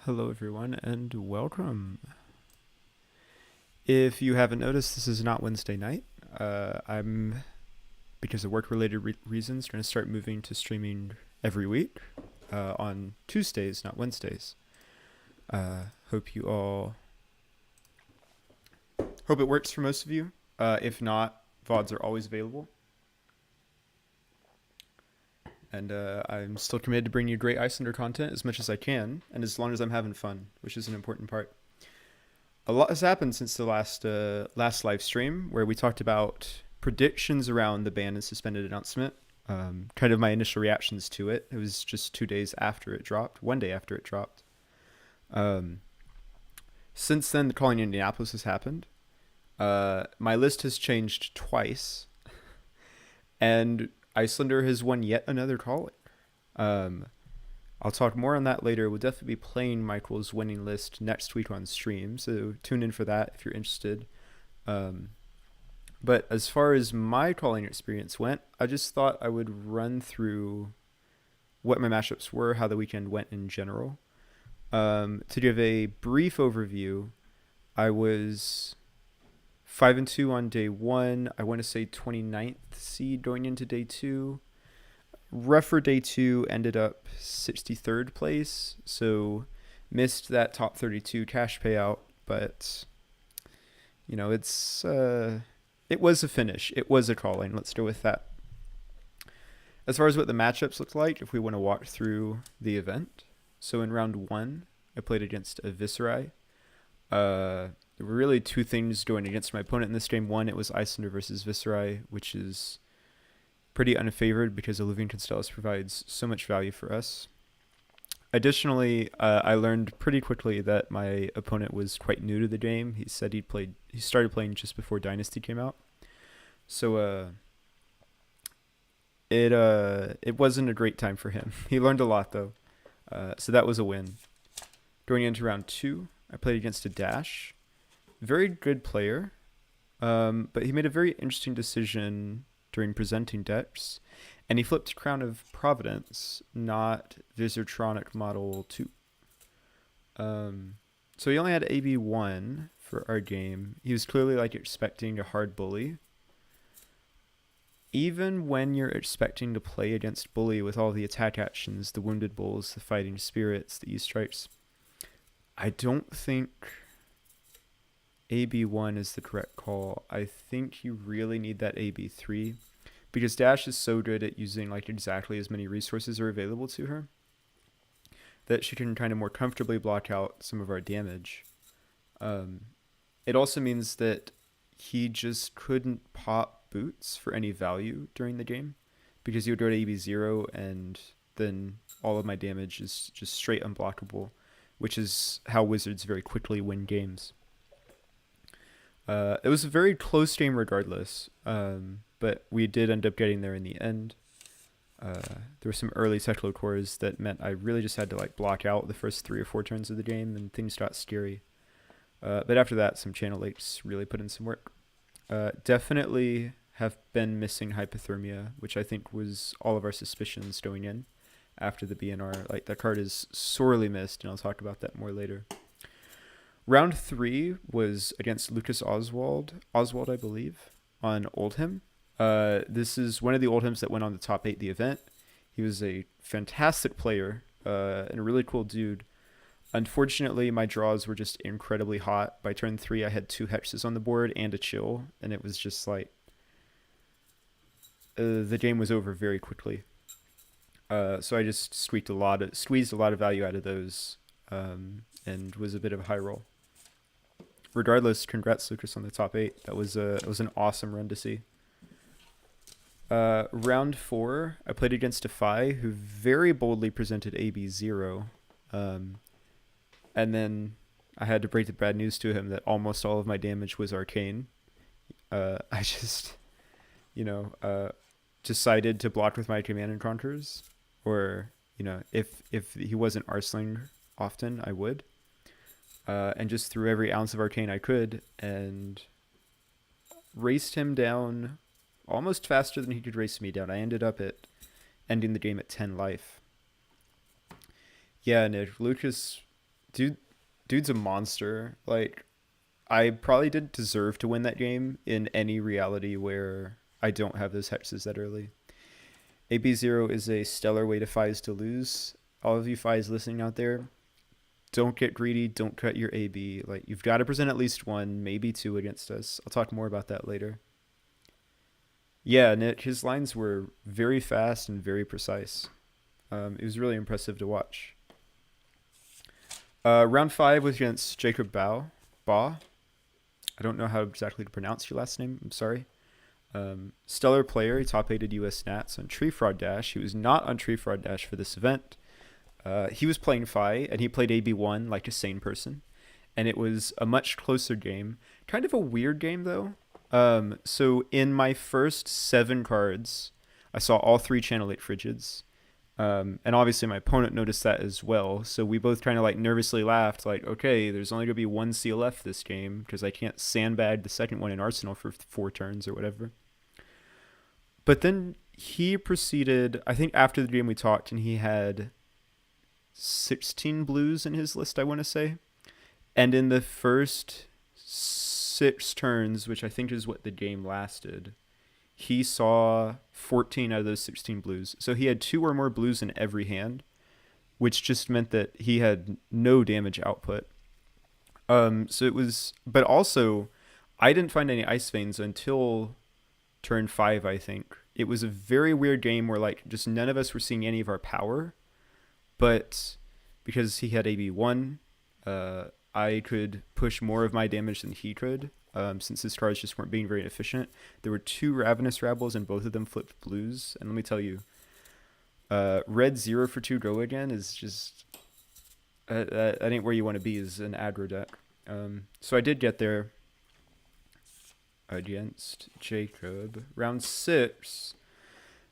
Hello everyone and welcome. If you haven't noticed, this is not Wednesday night. I'm, because of work-related reasons, trying to start moving to streaming every week on Tuesdays, not Wednesdays. Hope you all, hope it works for most of you. If not, VODs are always available. And I'm still committed to bring you great Iyslander content as much as I can, and as long as I'm having fun, which is an important part. A lot has happened since the last live stream, where we talked about predictions around the ban and suspended announcement. Kind of my initial reactions to it. It was just 2 days after it dropped, 1 day after it dropped. Since then, the Calling Indianapolis has happened. My list has changed twice, and Iyslander has won yet another calling. I'll talk more on that later. We'll definitely be playing Michael's winning list next week on stream, so tune in for that if you're interested. But as far as my calling experience went, I just thought I would run through what my matchups were, how the weekend went in general. To give a brief overview, I was 5-2 on day 1. I want to say 29th seed going into day 2. Rough for day 2, ended up 63rd place, so missed that top 32 cash payout, but you know, it was a finish. It was a calling. Let's go with that. As far as what the matchups look like, if we want to walk through the event, so in round 1, I played against a Viscerai. There were really two things going against my opponent in this game. One, it was Iyslander versus Viscerai, which is pretty unfavored because Olivine Constellus provides so much value for us. Additionally, I learned pretty quickly that my opponent was quite new to the game. He said he started playing just before Dynasty came out. So it wasn't a great time for him. He learned a lot though. So that was a win. Going into round 2, I played against a Dash. Very good player, but he made a very interesting decision during presenting decks, and he flipped Crown of Providence, not Viscertronic Model 2. So he only had AB1 for our game. He was clearly expecting a hard bully. Even when you're expecting to play against bully with all the attack actions, the Wounded Bulls, the Fighting Spirits, the E-Strikes, I don't think AB1 is the correct call. I think you really need that AB3 because Dash is so good at using exactly as many resources are available to her that she can kind of more comfortably block out some of our damage. It also means that he just couldn't pop boots for any value during the game because he would go to AB0 and then all of my damage is just straight unblockable, which is how Wizards very quickly win games. It was a very close game regardless, but we did end up getting there in the end. There were some early Cyclo cores that meant I really just had to block out the first 3 or 4 turns of the game, and things got scary. But after that, some channel lakes really put in some work. Definitely have been missing Hypothermia, which I think was all of our suspicions going in after the BNR. That card is sorely missed, and I'll talk about that more later. Round 3 was against Lucas Oswald, I believe, on Oldhim. This is one of the Oldhims that went on the top 8 the event. He was a fantastic player and a really cool dude. Unfortunately, my draws were just incredibly hot. By turn 3, I had 2 hexes on the board and a chill, and it was just the game was over very quickly. So I just squeezed a lot of value out of those, and was a bit of a high roll. Regardless, congrats Lucas on the top 8. It was an awesome run to see. Round 4, I played against a Phi who very boldly presented AB0, and then I had to break the bad news to him that almost all of my damage was Arcane. I just, decided to block with my Command and Conquers, or if he wasn't Arsling often, I would. And just threw every ounce of Arcane I could and raced him down almost faster than he could race me down. I ended up ending the game at 10 life. Yeah, Nick, Lucas dude, dude's a monster. Like, I probably didn't deserve to win that game in any reality where I don't have those hexes that early. AB0 is a stellar way to Fies to lose. All of you Fies listening out there, don't get greedy. Don't cut your AB. Like, you've got to present at least one, maybe two against us. I'll talk more about that later. Yeah, Nick, his lines were very fast and very precise. It was really impressive to watch. Round 5 was against Jacob Ba. I don't know how exactly to pronounce your last name. I'm sorry. Stellar player. He top-aided US Nats on Tree Fraud Dash. He was not on Tree Fraud Dash for this event. He was playing Fi, and he played AB1 like a sane person. And it was a much closer game. Kind of a weird game, though. So in my first 7 cards, I saw all 3 Channel 8 Frigids. And obviously my opponent noticed that as well. So we both kind of like nervously laughed, like, okay, there's only going to be 1 seal left this game because I can't sandbag the second one in Arsenal for 4 turns or whatever. But then he proceeded, I think after the game we talked, and he had 16 blues in his list, I want to say. And in the first 6 turns, which I think is what the game lasted, he saw 14 out of those 16 blues. So he had 2 or more blues in every hand, which just meant that he had no damage output. So it was, but also I didn't find any Ice Veins until turn 5, I think. It was a very weird game where like just none of us were seeing any of our power, but because he had AB1, I could push more of my damage than he could. Since his cards just weren't being very efficient. There were 2 Ravenous Rabbles and both of them flipped blues. And let me tell you, red 0 for 2 go again is just, that ain't where you want to be as an aggro deck. So I did get there against Jacob. Round 6.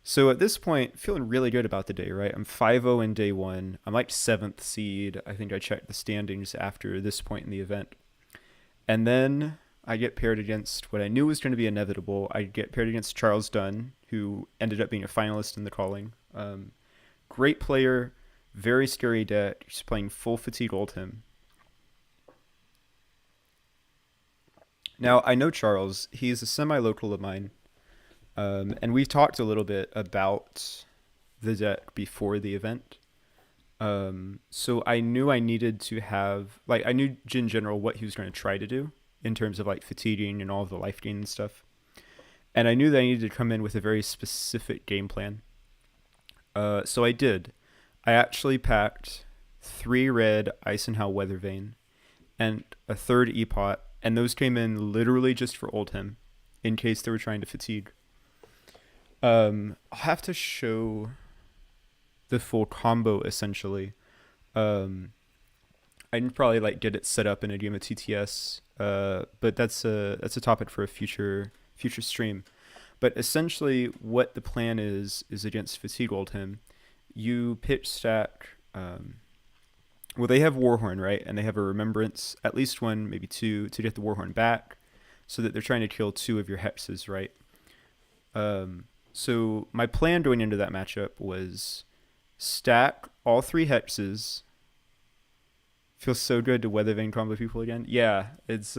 So at this point, feeling really good about the day, right? I'm 5-0 in day 1. I'm like 7th seed. I think I checked the standings after this point in the event. And then I get paired against what I knew was going to be inevitable. I get paired against Charles Dunn, who ended up being a finalist in the Calling. Great player, very scary deck. He's playing full fatigue Oldhim. Now, I know Charles. He's a semi-local of mine. And we've talked a little bit about the deck before the event. So I knew I needed to have, like, I knew in general what he was going to try to do in terms of like fatiguing and all of the life gain and stuff. And I knew that I needed to come in with a very specific game plan. So I did. I actually packed 3 red Eisenhower Weathervane and a 3rd Epot, and those came in literally just for Oldhim in case they were trying to fatigue. I'll have to show the full combo essentially. I'd probably like get it set up in a game of TTS, but that's a topic for a future stream. But essentially, what the plan is against Fatigue Oldhim, you pitch stack. Well, they have Warhorn, right, and they have a Remembrance, at least 1, maybe 2, to get the Warhorn back, so that they're trying to kill 2 of your hexes, right? So my plan going into that matchup was stack all 3 hexes. Feels so good to Weathervane combo people again. Yeah, it's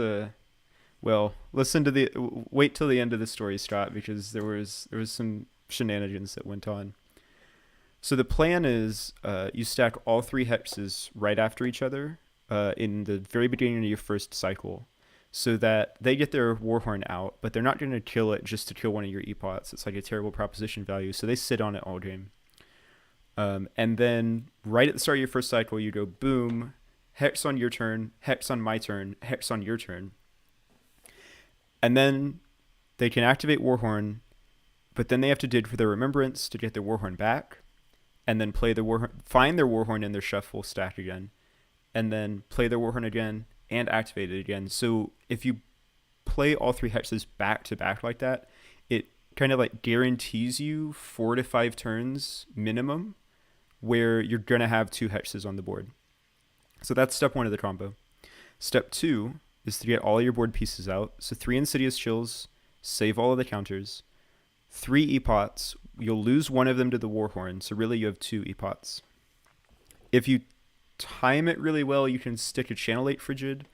well, wait till the end of the story, Scott, because there was some shenanigans that went on. So the plan is you stack all 3 hexes right after each other in the very beginning of your first cycle, so that they get their Warhorn out, but they're not going to kill it just to kill one of your Epots. It's like a terrible proposition value, so they sit on it all game. And then right at the start of your first cycle, you go boom, hex on your turn, hex on my turn, hex on your turn. And then they can activate Warhorn, but then they have to dig for their Remembrance to get their Warhorn back, and then play the Warhorn, find their Warhorn in their shuffle stack again, and then play their Warhorn again and activate it again. So if you play all 3 hexes back to back like that, it kind of like guarantees you 4 to 5 turns minimum where you're going to have 2 hexes on the board. So that's step 1 of the combo. Step 2 is to get all your board pieces out. So 3 Insidious Chills, save all of the counters. 3 Epots, you'll lose one of them to the Warhorn, so really you have 2 Epots. If you time it really well, you can stick a Channelate Frigid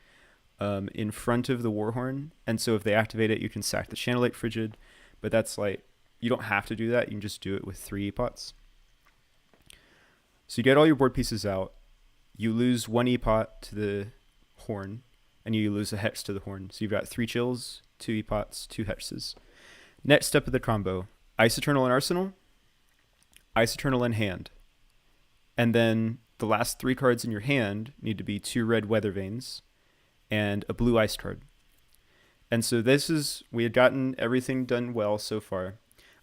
in front of the Warhorn, and so if they activate it, you can sack the Channelate Frigid, but that's like, you don't have to do that, you can just do it with 3 Epots. So you get all your board pieces out, you lose 1 Epot to the Horn, and you lose a Hex to the Horn, so you've got 3 Chills, 2 Epots, 2 Hexes. Next step of the combo, Ice Eternal in Arsenal, Ice Eternal in hand, and then the last 3 cards in your hand need to be 2 red Weather Vanes and a blue ice card. And so we had gotten everything done well so far.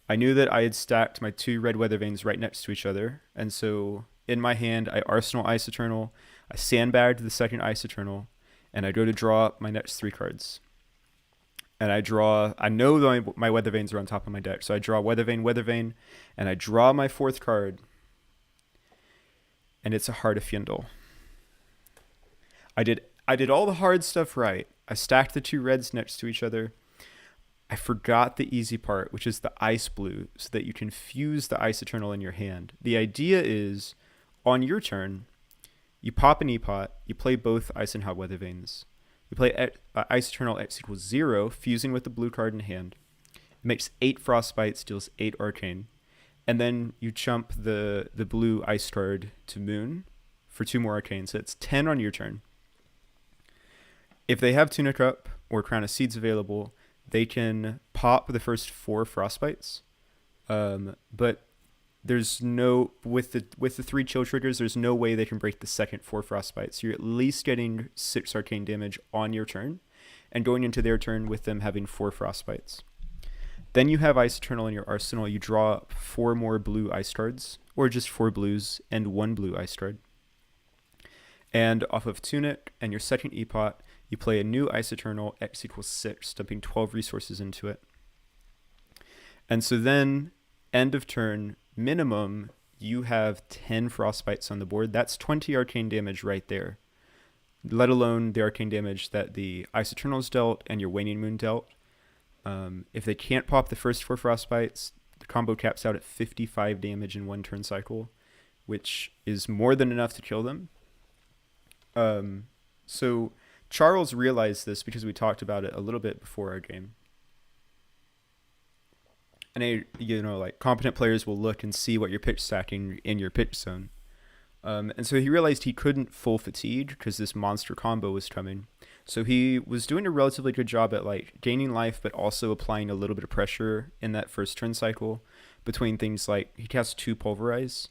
I knew that I had stacked my 2 red Weather Vanes right next to each other, and so in my hand, I Arsenal Ice Eternal, I sandbagged the second Ice Eternal, and I go to draw my next 3 cards. And I know that my Weather Vanes are on top of my deck, so I draw Weather Vane, and I draw my 4th card, and it's a Heart of Fyendal. I did all the hard stuff right. I stacked the 2 reds next to each other. I forgot the easy part, which is the Ice Blue, so that you can fuse the Ice Eternal in your hand. The idea is, on your turn, you pop an Epot, you play both Ice and Hot Weather Vanes. You play Ice Eternal X equals 0, fusing with the blue card in hand. It makes 8 Frostbites, deals 8 Arcane. And then you chump the blue Ice card to Moon for 2 more Arcane, so it's 10 on your turn. If they have Tunic Up or Crown of Seeds available, they can pop the first 4 Frostbites. But there's no, with the 3 Chill triggers, there's no way they can break the second 4 Frostbites. You're at least getting 6 Arcane damage on your turn, and going into their turn with them having 4 Frostbites. Then you have Ice Eternal in your arsenal. You draw up 4 more blue ice cards, or just 4 blues and 1 blue ice card. And off of Tunic and your second Epot, you play a new Ice Eternal, X equals 6, dumping 12 resources into it. And so then, end of turn, minimum, you have 10 Frostbites on the board. That's 20 Arcane damage right there, let alone the Arcane damage that the Ice Eternals dealt and your Waning Moon dealt. If they can't pop the first 4 Frostbites, the combo caps out at 55 damage in 1 turn cycle, which is more than enough to kill them. So Charles realized this because we talked about it a little bit before our game. And competent players will look and see what you're pitch stacking in your pitch zone. And so he realized he couldn't full fatigue because this monster combo was coming. So he was doing a relatively good job at gaining life, but also applying a little bit of pressure in that first turn cycle between things like he casts 2 Pulverize,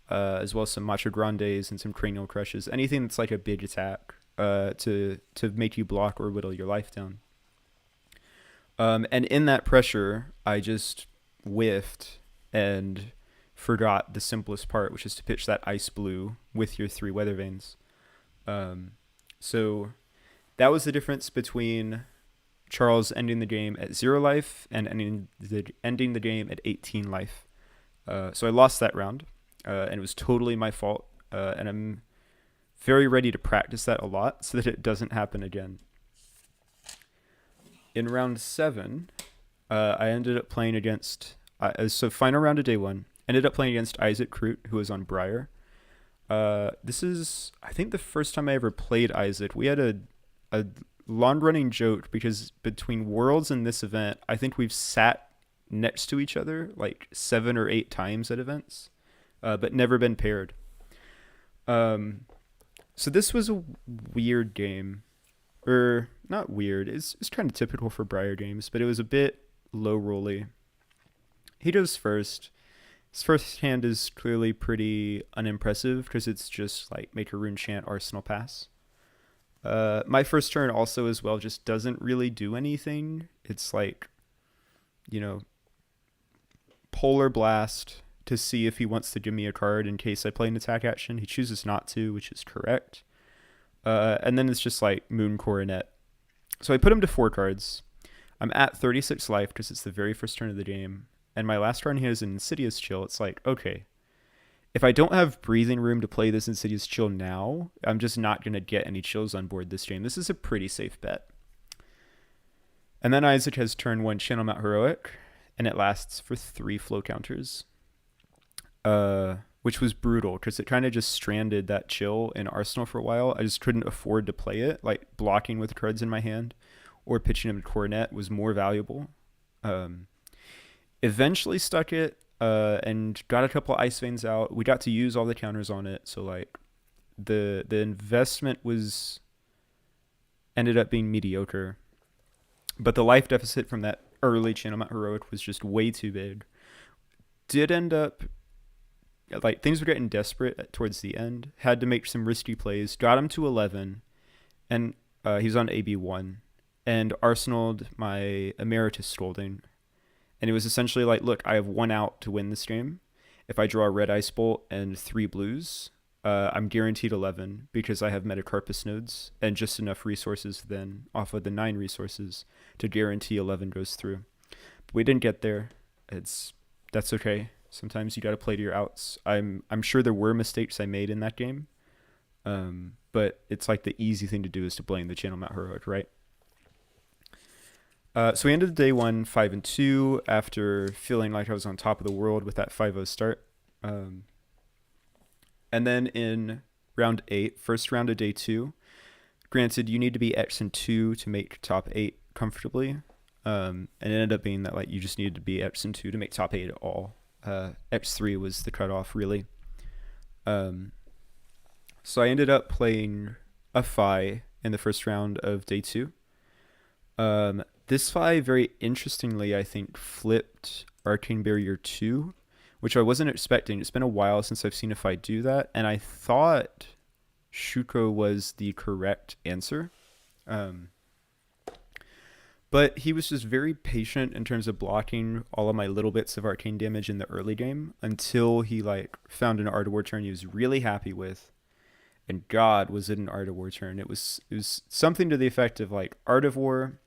as well as some Macho Grandes and some Cranial Crushes, anything that's like a big attack to make you block or whittle your life down. And in that pressure, I just whiffed and forgot the simplest part, which is to pitch that Ice Blue with your 3 Weather Vanes. So that was the difference between Charles ending the game at 0 life and ending the game at 18 life. So I lost that round, and it was totally my fault, and I'm very ready to practice that a lot so that it doesn't happen again. In round 7, I ended up playing against, so final round of day 1, ended up playing against Isaac Kroot, who was on Briar. This is, I think, the first time I ever played Isaac. We had a long-running joke because between Worlds and this event, I think we've sat next to each other 7 or 8 times at events, but never been paired. So this was a weird game. Or, not weird, it's kind of typical for Briar games, but it was a bit low-rolly. He goes first. His first hand is clearly pretty unimpressive because it's just make a rune chant, arsenal pass. My first turn also as well just doesn't really do anything. It's Polar Blast to see if he wants to give me a card in case I play an attack action. He chooses not to, which is correct. And then it's just Moon Coronet. So I put him to 4 cards. I'm at 36 life because it's the very first turn of the game. And my last turn he has an Insidious Chill. It's okay, if I don't have breathing room to play this Insidious Chill now, I'm just not going to get any chills on board this game. This is a pretty safe bet. And then Isaac has turn 1 Channel Mount Heroic, and it lasts for 3 flow counters. which was brutal because it kind of just stranded that chill in Arsenal for a while. I just couldn't afford to play it. Like blocking with cards in my hand or pitching him to Coronet was more valuable. Eventually stuck it and got a couple of Ice Veins out. We got to use all the counters on it. So like the investment ended up being mediocre. But the life deficit from that early Channel Mount Heroic was just way too big. Did end up, like, things were getting desperate towards the end. Had to make some risky plays. Got him to 11, and he was on AB1. And arsenaled my Emeritus Scolding. And it was essentially like, look, I have 1 out to win this game. If I draw a red Ice Bolt and 3 blues, I'm guaranteed 11 because I have Metacarpus nodes and just enough resources then off of the 9 resources to guarantee 11 goes through. But we didn't get there. That's okay. Sometimes you got to play to your outs. I'm sure there were mistakes I made in that game, but it's like the easy thing to do is to blame the Channel Mount Heroic, right? So we ended day 1 5-2 after feeling like I was on top of the world with that 5-0 start. And then in round 8, first round of day 2, granted you need to be X2 to make top 8 comfortably. And it ended up being that like you just needed to be X2 to make top 8 at all. X3 was the cutoff really. So I ended up playing a Fi in the first round of day 2. This Fi very interestingly I think flipped Arcane Barrier 2, which I wasn't expecting. It's been a while since I've seen a Fi do that, and I thought Shuko was the correct answer. But he was just very patient in terms of blocking all of my little bits of arcane damage in the early game until he like found an Art of War turn he was really happy with. And God, was it an Art of War turn. It was something to the effect of like Art of War,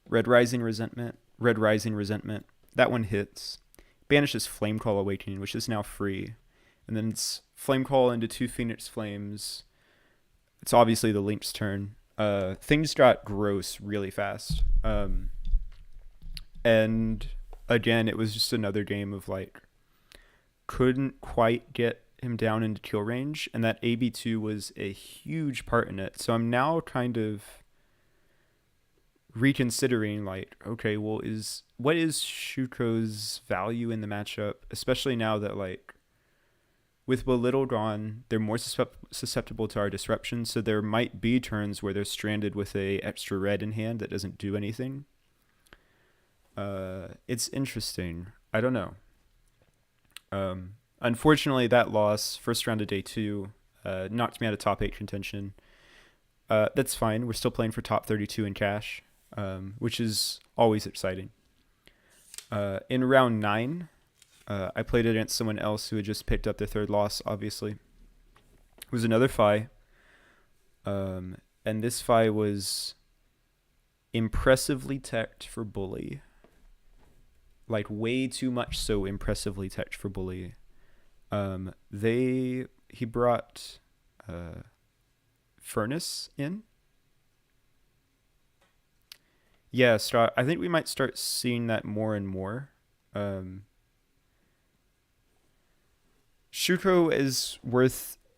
Red Rising Resentment. That one hits. Banishes Flamecall Awakening, which is now free. And then it's Flamecall into 2 Phoenix Flames. It's obviously the Link's turn. Things got gross really fast. And again, it was just another game of like, couldn't quite get him down into kill range. And that AB2 was a huge part in it. So I'm now kind of reconsidering like, okay, well, what is Shuko's value in the matchup, especially now that like with Belittle gone, they're more susceptible to our disruption, so there might be turns where they're stranded with a extra red in hand that doesn't do anything. It's interesting. I don't know. Unfortunately, that loss, first round of day 2, knocked me out of top 8 contention. That's fine. We're still playing for top 32 in cash, which is always exciting. In round 9, I played against someone else who had just picked up their 3rd loss, obviously. It was another Fi. And this Fi was impressively teched for Bully. Like, way too much so impressively teched for Bully. He brought Furnace in. Yeah, Scott, I think we might start seeing that more and more. Shuko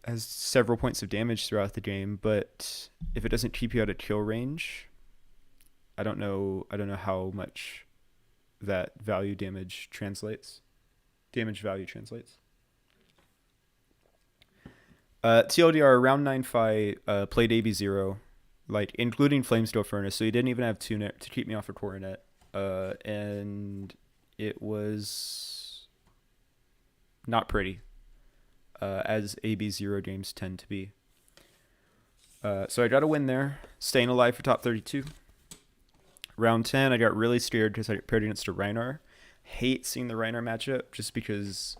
has several points of damage throughout the game, but if it doesn't keep you out of kill range, I don't know how much that damage value translates. TLDR, round 9 Fi, played AB0, like including Flamesteel Furnace, so he didn't even have Tunic to keep me off a Coronet, and it was not pretty. As AB0 games tend to be. So I got a win there, staying alive for top 32. Round 10, I got really scared because I paired against a Rhinar. Hate seeing the Rhinar matchup just because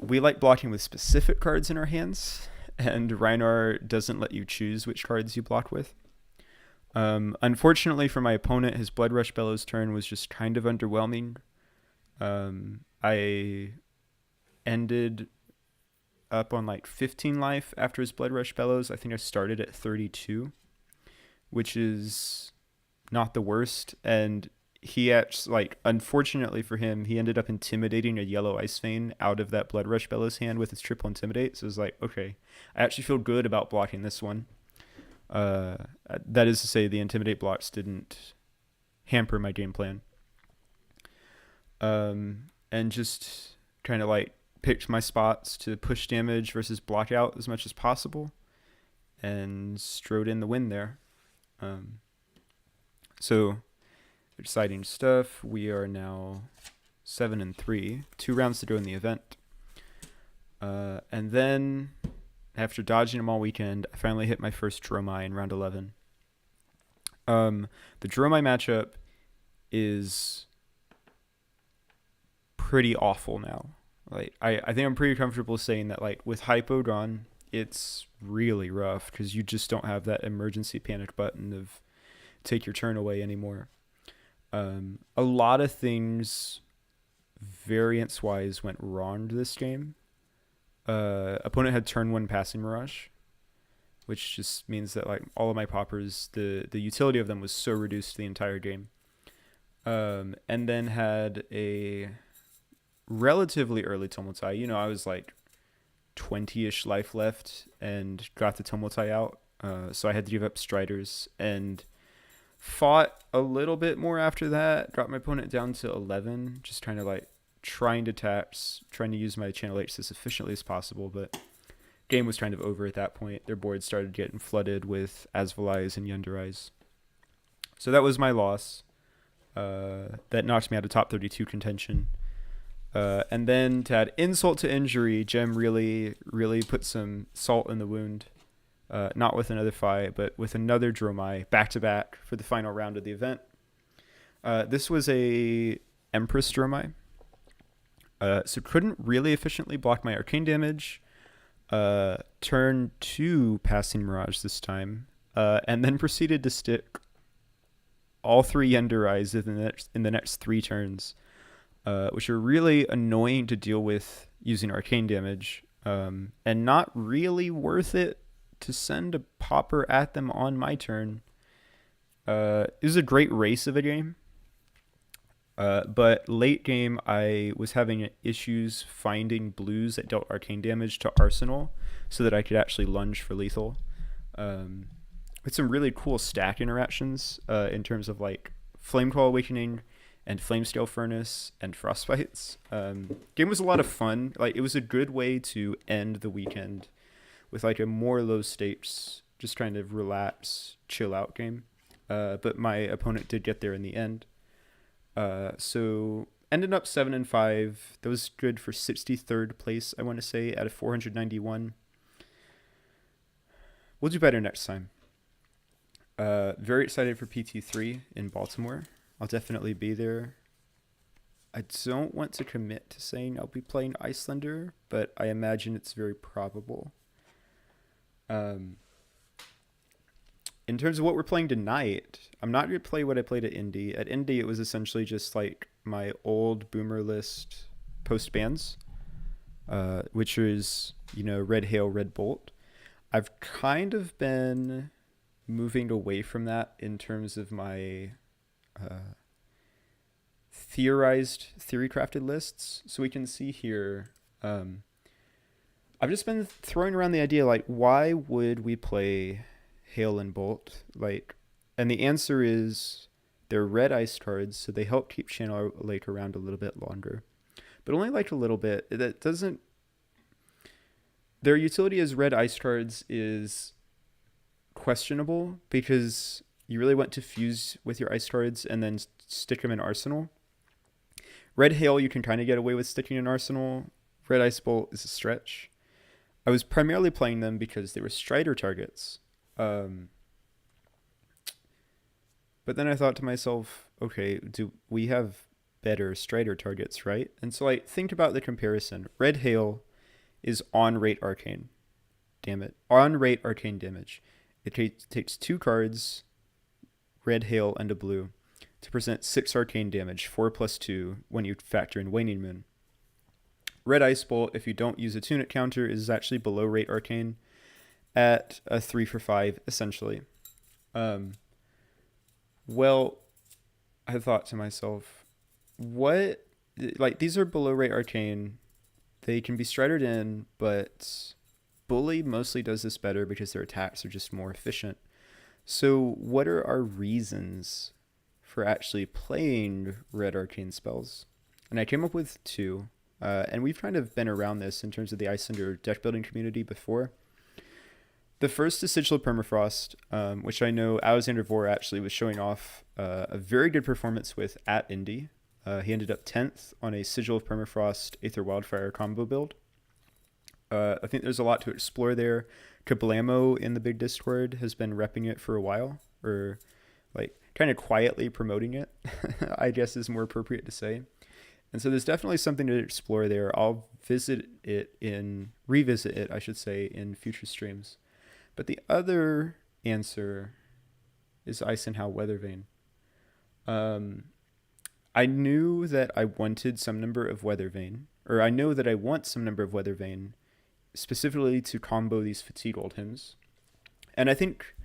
we like blocking with specific cards in our hands, and Rhinar doesn't let you choose which cards you block with. Unfortunately for my opponent, his Blood Rush Bellows turn was just kind of underwhelming. I ended up on like 15 life after his Blood Rush Bellows. I think I started at 32, which is not the worst. And he actually, like, unfortunately for him, he ended up intimidating a yellow Ice Vein out of that Blood Rush Bellows hand with his triple intimidate. So it was like, okay, I actually feel good about blocking this one. Uh, that is to say, the intimidate blocks didn't hamper my game plan. And just kind of like picked my spots to push damage versus block out as much as possible, and strode in the win there. So exciting stuff. We are now 7-3, 2 rounds to go in the event. And then after dodging them all weekend, I finally hit my first Dromai in round 11. The Dromai matchup is pretty awful now. Like, I think I'm pretty comfortable saying that, like, with Hypo gone, it's really rough because you just don't have that emergency panic button of take your turn away anymore. A lot of things variance wise went wrong this game. Opponent had turn 1 passing Mirage, which just means that, like, all of my poppers, the utility of them was so reduced the entire game. And then had a relatively early Tumultai. You know, I was like 20-ish life left and got the Tumultai out. So I had to give up Striders and fought a little bit more after that. Dropped my opponent down to 11, just trying to tax, trying to use my Channel H as efficiently as possible, but game was kind of over at that point. Their board started getting flooded with Asvalais and Yunderais. So that was my loss. That knocked me out of top 32 contention. And then to add insult to injury, Jem really put some salt in the wound. Not with another fight, but with another Dromai back-to-back for the final round of the event. This was a Empress Dromai. So couldn't really efficiently block my arcane damage. Turn 2 passing Mirage this time. And then proceeded to stick all 3 Yunderais in the next 3 turns. Which are really annoying to deal with using arcane damage, and not really worth it to send a popper at them on my turn. It was a great race of a game, but late game I was having issues finding blues that dealt arcane damage to Arsenal so that I could actually lunge for lethal. With some really cool stack interactions in terms of, like, Flameclaw Awakening and Flamescale Furnace and Frostbites. Game was a lot of fun. Like, it was a good way to end the weekend with, like, a more low stakes, just trying to relax, chill out game. But my opponent did get there in the end. So ended up 7-5. That was good for 63rd place, I want to say, out of 491. We'll do better next time. Very excited for PT3 in Baltimore. I'll definitely be there. I don't want to commit to saying I'll be playing Iyslander, but I imagine it's very probable. In terms of what we're playing tonight, I'm not going to play what I played at Indy. At Indy, it was essentially just like my old boomer list post bans, which is, you know, Red Hail, Red Bolt. I've kind of been moving away from that in terms of my theory crafted lists. So we can see here, I've just been throwing around the idea, like, why would we play Hail and Bolt? Like, and the answer is they're red ice cards, so they help keep Channel Lake around a little bit longer, but only like a little bit. That doesn't, their utility as red ice cards is questionable because you really want to fuse with your ice cards and then stick them in Arsenal. Red Hail, you can kind of get away with sticking in Arsenal. Red Ice Bolt is a stretch. I was primarily playing them because they were Strider targets. But then I thought to myself, okay, do we have better Strider targets, right? And so I think about the comparison. Red Hail is on rate arcane. Damn it. On rate arcane damage. It takes 2 cards, Red Hail and a blue, to present 6 arcane damage, 4 plus 2, when you factor in Waning Moon. Red Ice Bolt, if you don't use a tunic counter, is actually below rate arcane at a 3 for 5, essentially. Well, I thought to myself, what, like, these are below rate arcane. They can be strided in, but bully mostly does this better because their attacks are just more efficient. So what are our reasons for actually playing red arcane spells? And I came up with two, and we've kind of been around this in terms of the Iyslander deck building community before. The first is Sigil of Permafrost, which I know Alexander Vor actually was showing off a very good performance with at Indy. He ended up 10th on a Sigil of Permafrost Aether Wildfire combo build. I think there's a lot to explore there. Kablamo in the big Discord has been repping it for a while, or like kind of quietly promoting it, I guess is more appropriate to say. And so there's definitely something to explore there. I'll revisit it, I should say, in future streams. But the other answer is Eisenhower Weathervane. I knew that I wanted some number of Weathervane, or I know that I want some number of Weathervane, specifically to combo these Fatigue Old Hymns. And I think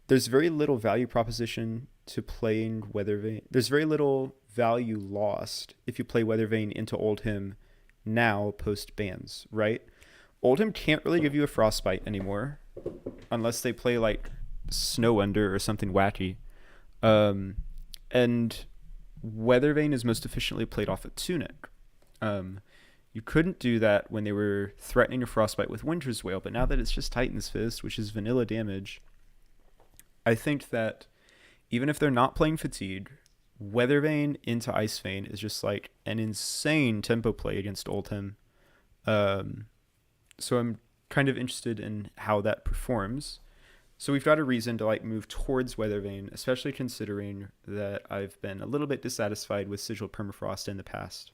there's very little value proposition to playing Weathervane. There's very little value lost if you play Weathervane into Old Hymn now post bans, right? Old Hymn can't really give you a Frostbite anymore unless they play like Snow Under or something wacky. And Weathervane is most efficiently played off a Tunic. You couldn't do that when they were threatening a Frostbite with Winter's Wail, but now that it's just Titan's Fist, which is vanilla damage, I think that even if they're not playing Fatigue, Weathervane into Icevane is just like an insane tempo play against Oldhim. So I'm kind of interested in how that performs. So we've got a reason to like move towards Weathervane, especially considering that I've been a little bit dissatisfied with Sigil Permafrost in the past.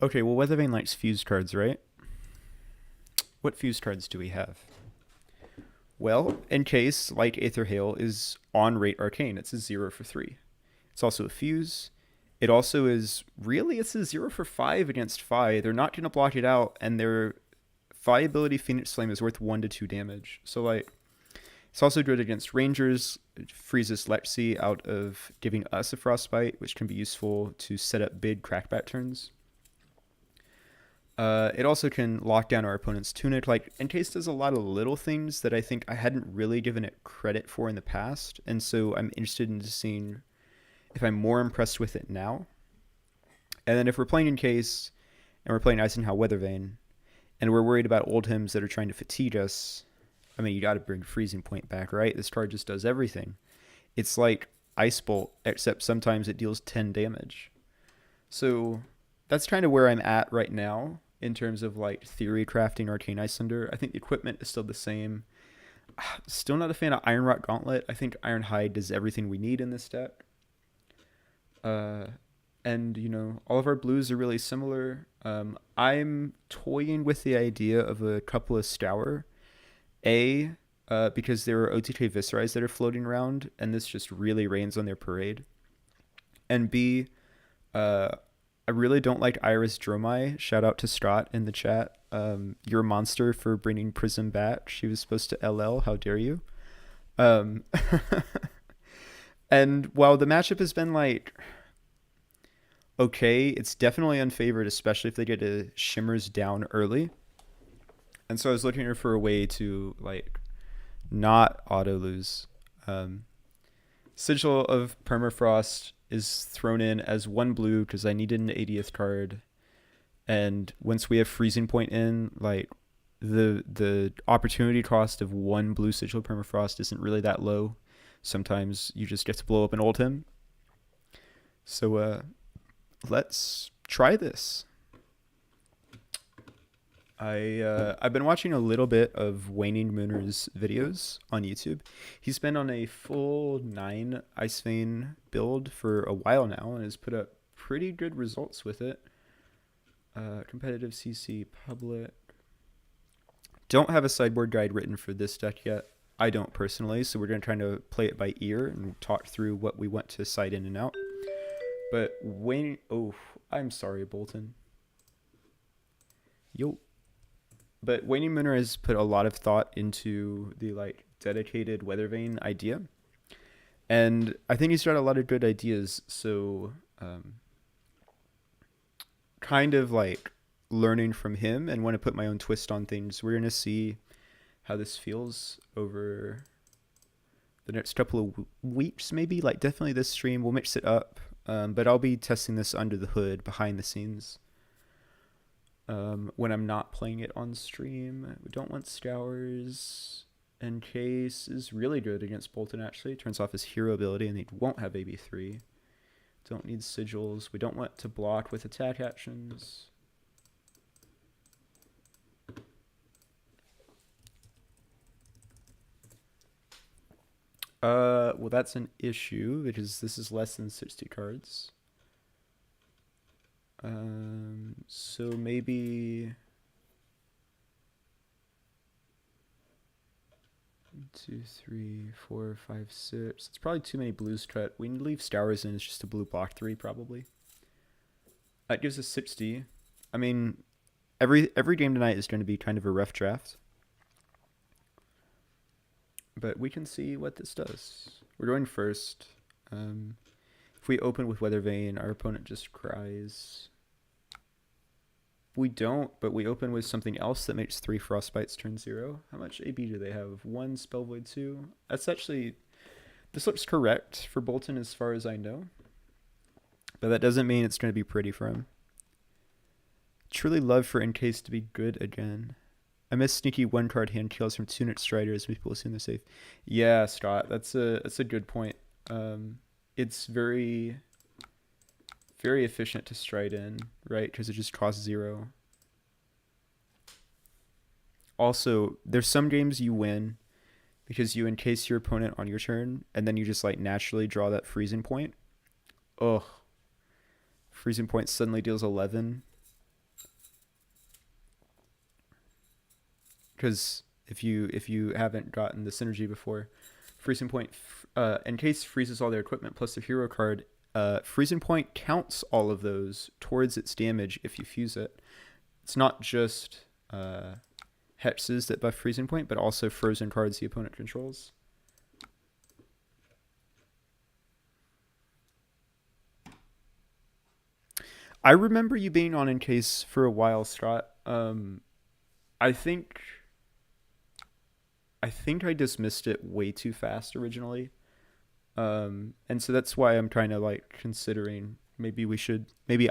Okay, well, Weathervane likes fused cards, right? What fused cards do we have? Well, Encase, like Aether Hail, is on rate arcane. It's a 0 for 3. It's also a fuse. It also is, really, it's a 0 for 5 against Fi. They're not going to block it out, and their Fi ability Phoenix Flame is worth 1 to 2 damage. So, like, it's also good against Rangers. It freezes Lexi out of giving us a Frostbite, which can be useful to set up big crackback turns. It also can lock down our opponent's Tunic. Like, Encase does a lot of little things that I think I hadn't really given it credit for in the past, and so I'm interested in seeing if I'm more impressed with it now. And then if we're playing Encase, and we're playing Eisenhower Weathervane, and we're worried about Old Hymns that are trying to fatigue us, I mean, you gotta bring Freezing Point back, right? This card just does everything. It's like Ice Bolt, except sometimes it deals 10 damage. So that's kind of where I'm at right now in terms of like theory crafting Arcane Iyslander. I think the equipment is still the same. Still not a fan of Iron Rock Gauntlet. I think Iron Hide does everything we need in this deck. And, you know, all of our blues are really similar. I'm toying with the idea of a couple of Scour. Because there are OTK Viserais that are floating around, and this just really rains on their parade. And B, I really don't like Iris Dromai. Shout out to Scott in the chat. You're a monster for bringing Prism back. She was supposed to LL. How dare you? And while the matchup has been like okay, it's definitely unfavored, especially if they get a Shimmers down early. And so I was looking for a way to like not auto lose. Sigil of Permafrost is thrown in as 1 blue because I needed an 80th card, and once we have Freezing Point in, like the opportunity cost of 1 blue Sigil of Permafrost isn't really that low. Sometimes you just get to blow up an Old Hymn. So let's try this. I've been watching a little bit of Waning Mooner's videos on YouTube. He's been on a full 9 Icevane build for a while now and has put up pretty good results with it. Competitive CC public. Don't have a sideboard guide written for this deck yet. I don't personally, so we're going to try to play it by ear and talk through what we want to side in and out. But Waning... Oh, I'm sorry, Boltyn. Yo. But Waning Mooner has put a lot of thought into the like dedicated Weathervane idea. And I think he's got a lot of good ideas. So, kind of like learning from him and want to put my own twist on things. We're going to see how this feels over the next couple of weeks, maybe. Like, definitely this stream. We'll mix it up. But I'll be testing this under the hood, behind the scenes. When I'm not playing it on stream. We don't want Scours. Encase is really good against Boltyn, actually. Turns off his hero ability, and he won't have AB3. Don't need sigils. We don't want to block with attack actions. Well, that's an issue because this is less than 60 cards. So maybe 1, 2, 3, 4, 5, 6. It's probably too many blues cut. We can leave Scours in. It's just a blue block 3 probably. That gives us 60. I mean, every game tonight is going to be kind of a rough draft. But we can see what this does. We're going first. If we open with Weathervane, our opponent just cries. We don't, but we open with something else that makes 3 Frostbites turn 0. How much AB do they have? 1 Spell Void 2. That's actually... This looks correct for Boltyn as far as I know. But that doesn't mean it's going to be pretty for him. Truly love for Encase to be good again. I miss sneaky 1-card hand kills from Tunic Striders. People assume they're safe. Yeah, Scott, that's a good point. It's very efficient to stride in, right? Because it just costs 0. Also, there's some games you win because you encase your opponent on your turn, and then you just like naturally draw that freezing point. Ugh. Freezing point suddenly deals 11. Because if you haven't gotten the synergy before, freezing point Encase freezes all their equipment plus their hero card. Freezing point counts all of those towards its damage if you fuse it. It's not just hexes that buff freezing point, but also frozen cards the opponent controls. I remember you being on Encase for a while, Scott. I think I dismissed it way too fast originally. And so that's why I'm kind of like considering maybe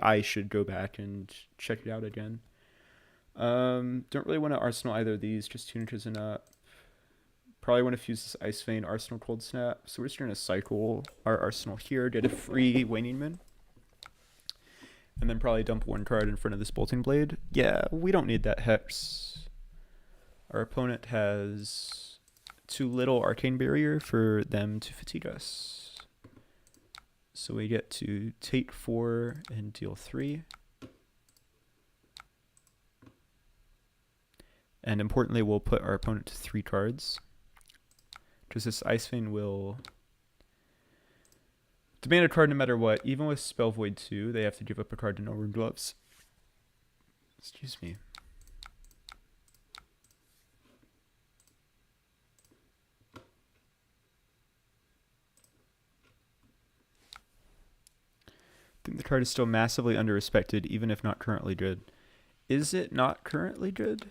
I should go back and check it out again. Don't really want to Arsenal either of these, just Tunic is enough. Probably want to fuse this Ice Vein, Arsenal Cold Snap. So we're just going to cycle our Arsenal here, get a free Waning Man. And then probably dump 1 card in front of this Bolting Blade. Yeah, we don't need that Hex. Our opponent has too little Arcane Barrier for them to fatigue us. So we get to take 4 and deal 3. And importantly, we'll put our opponent to 3 cards. Because this Ice Vein will demand a card no matter what. Even with Spell Void 2, they have to give up a card to No Room Gloves. Excuse me. I think the card is still massively underrespected, even if not currently good. Is it not currently good?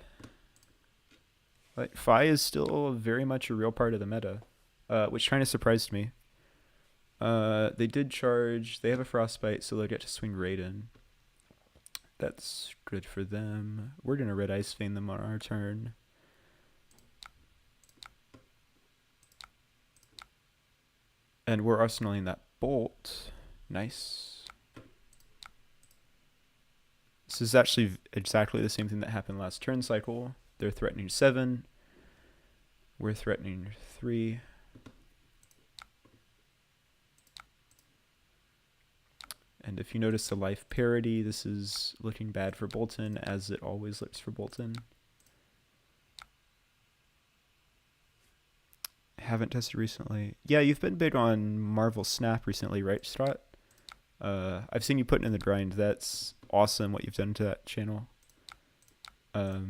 Like, Fi is still very much a real part of the meta, which kind of surprised me. They did charge. They have a Frostbite, so they'll get to swing Raiden. That's good for them. We're going to Red Ice Vein them on our turn. And we're arsenaling that Bolt. Nice. This is actually exactly the same thing that happened last turn cycle. They're threatening 7. We're threatening 3. And if you notice the life parity, this is looking bad for Boltyn, as it always looks for Boltyn. Haven't tested recently. Yeah, you've been big on Marvel Snap recently, right, Strat? I've seen you putting in the grind. That's awesome what you've done to that channel. You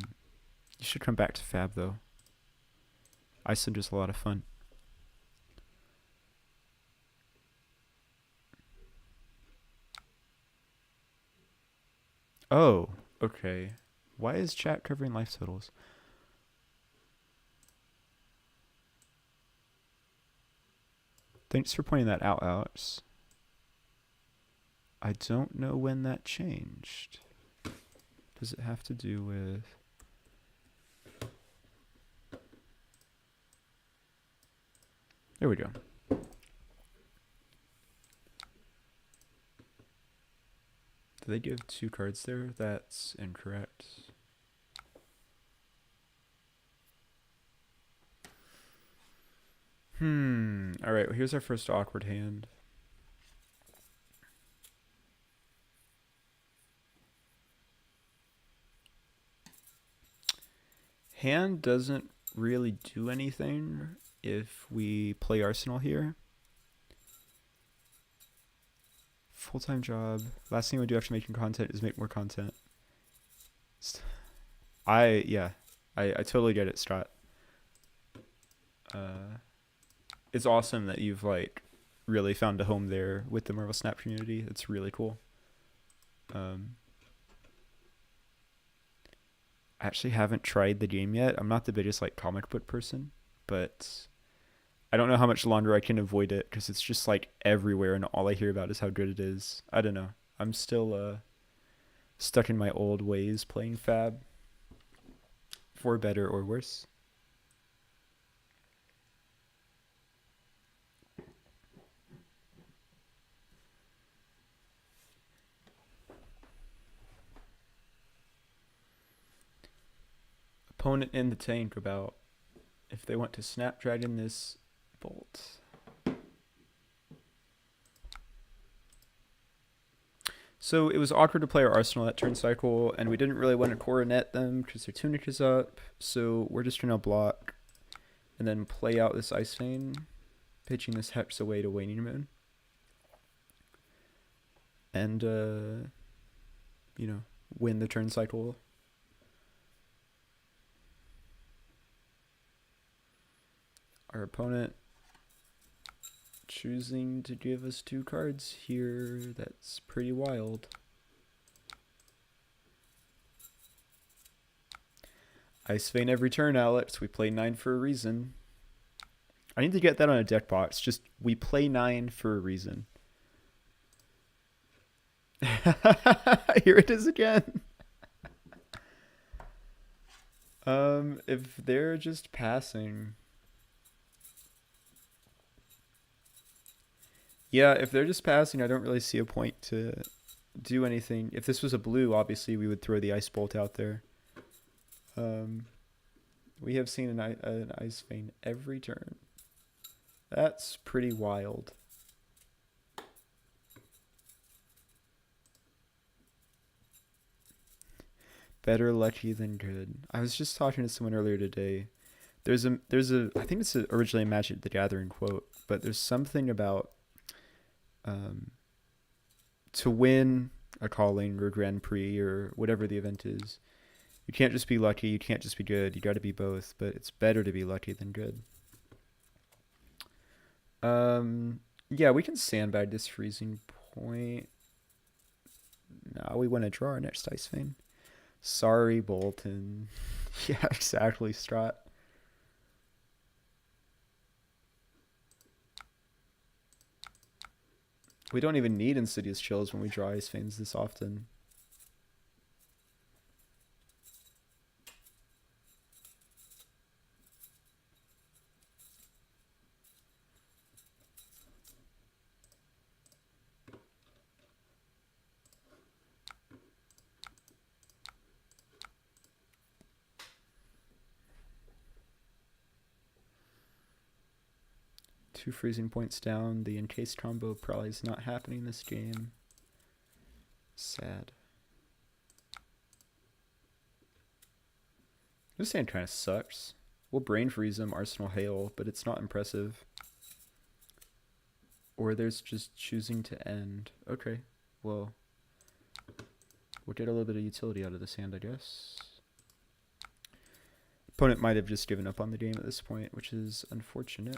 should come back to Fab, though. Iyslander is a lot of fun. Oh, okay. Why is chat covering life totals? Thanks for pointing that out, Alex. I don't know when that changed. Does it have to do with... There we go. Did they give 2 cards there? That's incorrect. Alright, well, here's our first awkward hand. Hand doesn't really do anything if we play Arsenal here. Full-time job. Last thing we do after making content is make more content. I totally get it, Scott. It's awesome that you've like really found a home there with the Marvel Snap community. It's really cool. I actually haven't tried the game yet. I'm not the biggest like comic book person, but I don't know how much longer I can avoid it because it's just like everywhere and all I hear about is how good it is. I don't know. I'm still stuck in my old ways playing Fab, for better or worse. Opponent in the tank about if they want to Snapdragon this Bolt. So it was awkward to play our Arsenal that turn cycle, and we didn't really want to coronet them because their Tunic is up. So we're just going to block and then play out this Ice Vein, pitching this Hex away to Waning Moon. And, you know, win the turn cycle. Our opponent choosing to give us 2 cards here. That's pretty wild. Ice Vein every turn, Alex. We play 9 for a reason. I need to get that on a deck box. Just, we play 9 for a reason. Here it is again. If they're just passing... Yeah, if they're just passing, I don't really see a point to do anything. If this was a blue, obviously we would throw the Ice Bolt out there. We have seen an Ice Vein every turn. That's pretty wild. Better lucky than good. I was just talking to someone earlier today. There's a I think it's originally a Magic the Gathering quote, but there's something about to win a Calling or Grand Prix or whatever the event is, you can't just be lucky, you can't just be good, you got to be both, but it's better to be lucky than good. Yeah, we can sandbag this freezing point. No, we want to draw our next Ice Vein. Sorry, Boltyn. Yeah, exactly, Strat. We don't even need Insidious Chills when we draw Ice Veins this often. Two freezing points down. The encased combo probably is not happening this game. Sad. This hand kind of sucks. We'll brain freeze him, Arsenal Hail, but it's not impressive. Or there's just choosing to end. Okay, well, we'll get a little bit of utility out of this hand, I guess. Opponent might have just given up on the game at this point, which is unfortunate.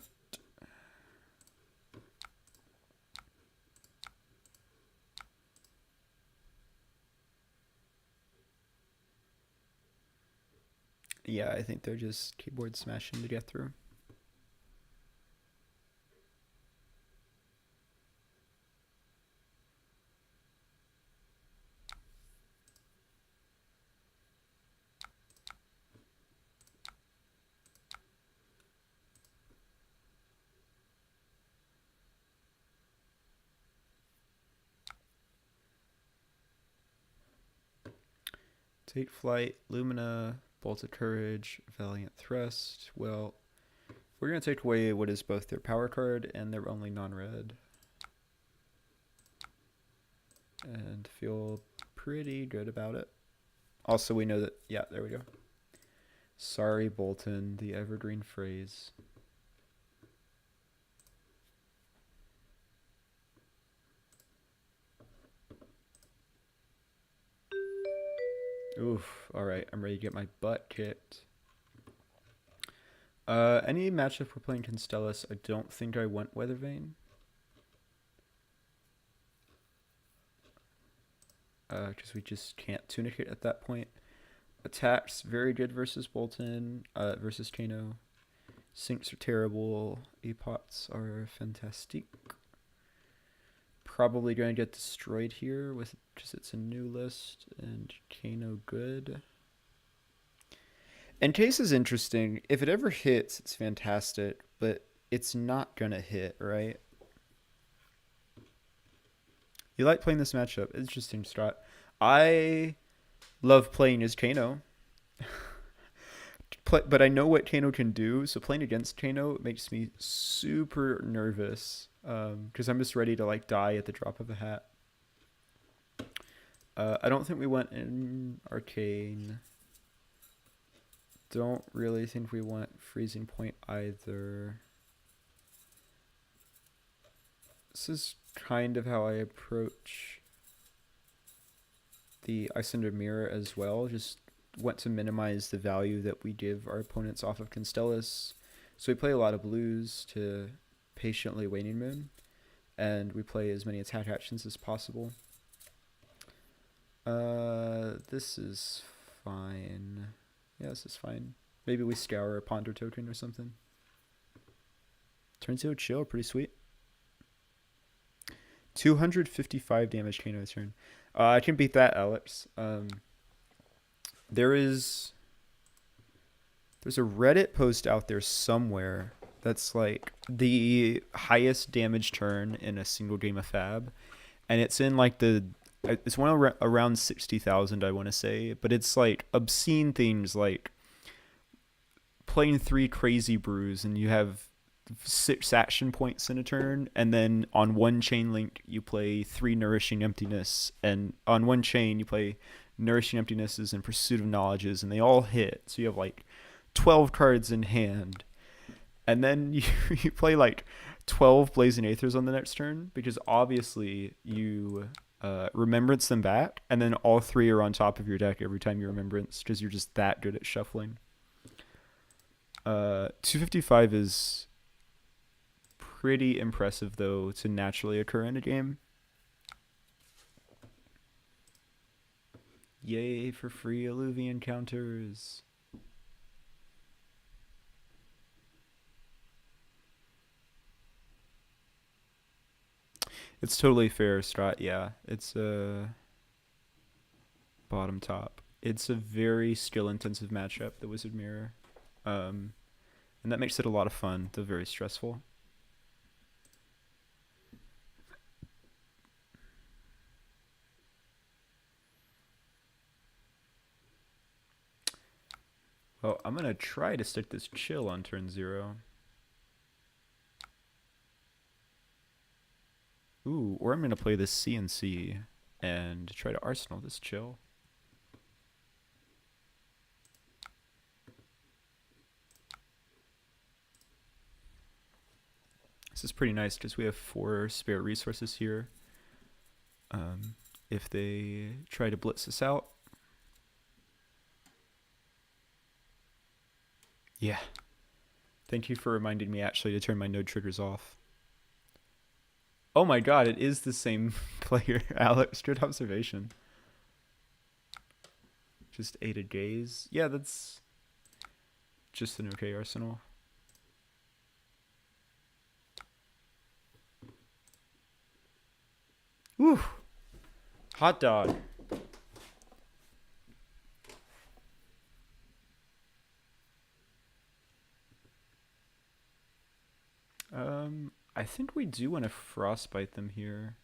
Yeah, I think they're just keyboard smashing to get through. Take Flight, Lumina, Bolt of Courage, Valiant Thrust. Well, we're going to take away what is both their power card and their only non-red. And feel pretty good about it. Also, we know that, yeah, there we go. Sorry, Boltyn, the evergreen phrase. Oof, alright, I'm ready to get my butt kicked. Any matchup we're playing Constellus, I don't think I want Weathervane. Because we just can't Tunicate at that point. Attacks, very good versus Boltyn, versus Kano. Sinks are terrible. Epots are fantastic. Probably going to get destroyed here with because it's a new list, and Kano good. Encase is interesting. If it ever hits, it's fantastic, but it's not going to hit, right? You like playing this matchup. Interesting strat. I love playing as Kano. But I know what Kano can do, so playing against Kano makes me super nervous because I'm just ready to like die at the drop of a hat. I don't think we went in Arcane. Don't really think we want Freezing Point either. This is kind of how I approach the Iyslander Mirror as well. Just want to minimize the value that we give our opponents off of Constellus. So we play a lot of blues to patiently Waning Moon, and we play as many attack actions as possible. This is fine. Yeah, this is fine. Maybe we scour a Ponder token or something. Turn 0 chill, pretty sweet. 255 damage Kano turn. I can beat that, Alex. There's a Reddit post out there somewhere that's like the highest damage turn in a single game of Fab, and it's in like it's one around 60,000, I want to say, but it's like obscene things like playing 3 crazy brews and you have 6 action points in a turn, and then on one chain link you play 3 nourishing emptiness, and on one chain you play nourishing emptinesses and pursuit of knowledges, and they all hit, so you have like 12 cards in hand, and then you play like 12 blazing aethers on the next turn because obviously you remembrance them back, and then all 3 are on top of your deck every time you remembrance because you're just that good at shuffling. 255 is pretty impressive though to naturally occur in a game. Yay for free Alluvian counters. It's totally fair, Strat. Yeah, it's a bottom top. It's a very skill intensive matchup, the Wizard Mirror. And that makes it a lot of fun, though very stressful. Well, I'm going to try to stick this chill on turn 0. Ooh, or I'm going to play this CNC and try to arsenal this chill. This is pretty nice because we have 4 spare resources here. If they try to blitz us out. Yeah. Thank you for reminding me actually to turn my node triggers off. Oh my god, it is the same player, Alex. Good observation. Just 8 a gaze. Yeah, that's... just an okay arsenal. Woo! Hot dog. I think we do want to frostbite them here.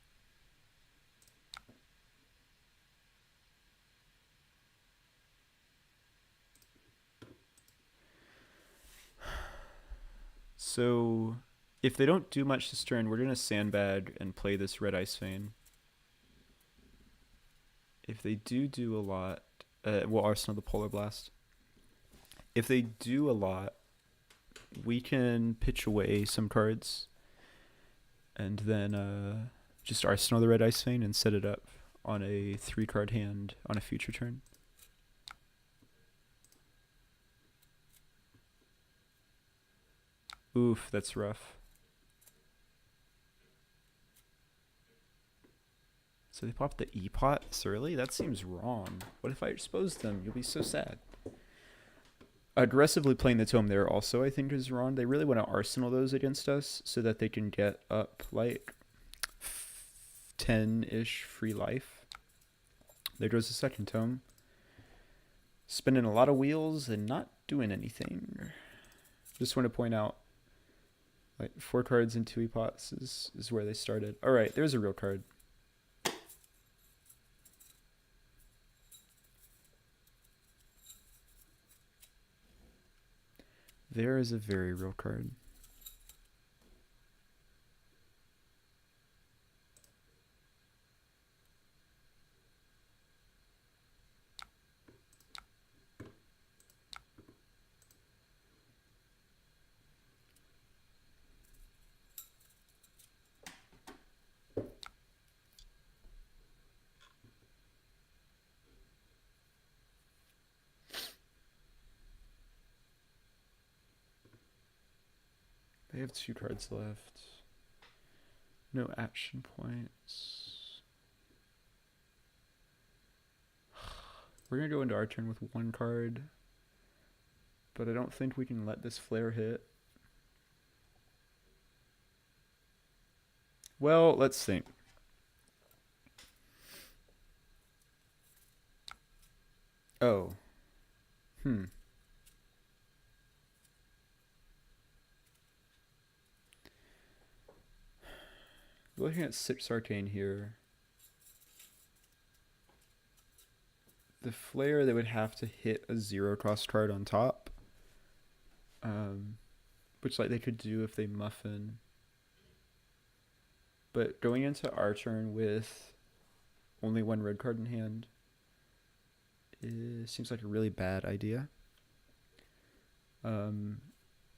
So, if they don't do much this turn, we're going to sandbag and play this red Ice Vein. If they do a lot, we'll arsenal the Polar Blast. If they do a lot, we can pitch away some cards and then just arsenal the red Ice Vein and set it up on a 3-card hand on a future turn. Oof, that's rough. So they popped the E-Pot this early? That seems wrong. What if I expose them? You'll be so sad. Aggressively playing the Tome there also I think is wrong. They really want to arsenal those against us so that they can get up like 10-ish free life. There goes the second Tome. Spinning a lot of wheels and not doing anything. Just want to point out, like, 4 cards and 2 E-Pots is where they started. Alright, there's a real card. There is a very real card. They have 2 cards left. No action points. We're going to go into our turn with 1 card. But I don't think we can let this flare hit. Well, let's think. Oh. Looking at 6 Arcane here. The flare, they would have to hit a 0-cost card on top. Which, like, they could do if they muffin. But going into our turn with only 1 red card in hand seems like a really bad idea. And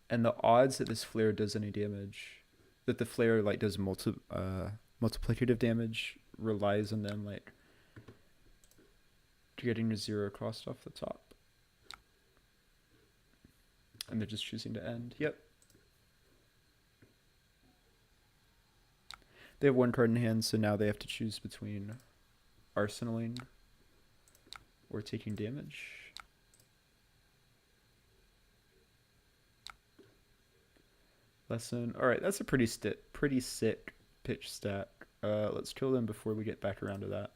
the odds that this flare does any damage, that the flare like does multiplicative damage, relies on them like getting a 0-cost off the top. And they're just choosing to end. Yep. They have 1 card in hand, so now they have to choose between arsenaling or taking damage. Lesson. Alright, that's a pretty sick pitch stack. Let's kill them before we get back around to that.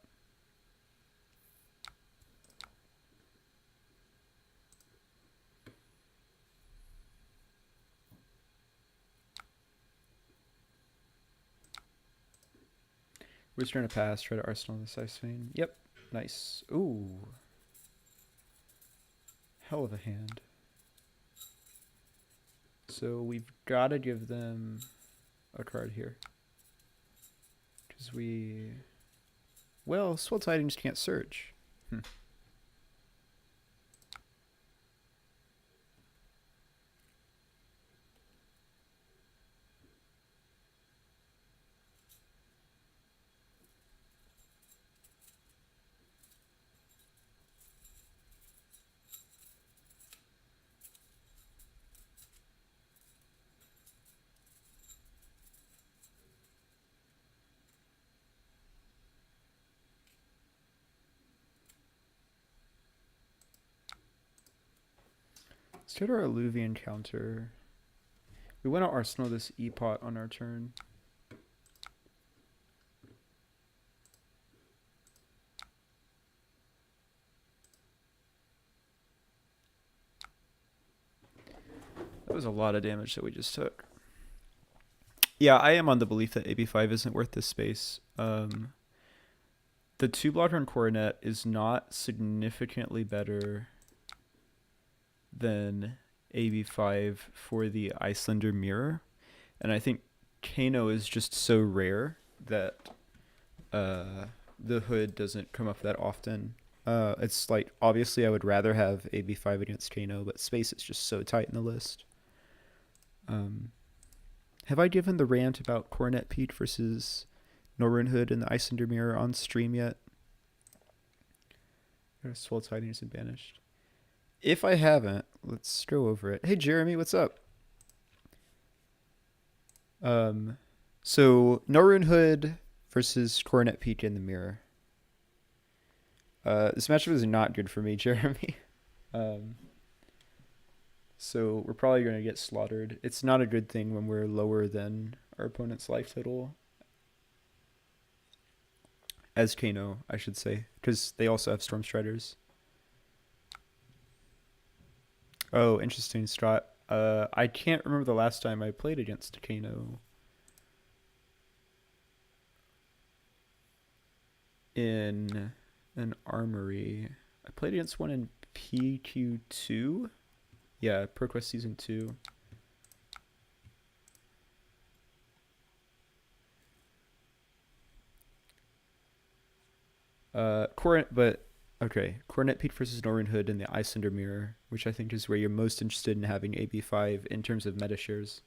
We're just trying to pass, try to arsenal this Ice Vein. Yep, nice. Ooh. Hell of a hand. So we've got to give them a card here. Because well, Swell Tidings can't search. get our Alluvian counter. We want to arsenal this E-pot on our turn. That was a lot of damage that we just took. Yeah, I am on the belief that AB5 isn't worth this space. The 2-blocker Coronet is not significantly better than AB5 for the Iyslander mirror. And I think Kano is just so rare that the hood doesn't come up that often. It's like, obviously I would rather have AB5 against Kano, but space is just so tight in the list. Have I given the rant about Coronet Pete versus Norrøn Hood and the Iyslander mirror on stream yet? Swell Tidings and Banished. If I haven't, let's go over it. Hey Jeremy, what's up? So Norrøn Hood versus Coronet Pete in the mirror. This matchup is not good for me, Jeremy. So we're probably going to get slaughtered. It's not a good thing when we're lower than our opponent's life total. As Kano, I should say, because they also have Stormstriders. Oh, interesting, Scott. I can't remember the last time I played against Kano. In an armory. I played against one in PQ2. Yeah, ProQuest Season 2. Coronet Pete versus Norrøn Hood in the Iyslander mirror, which I think is where you're most interested in having AB5 in terms of meta shares.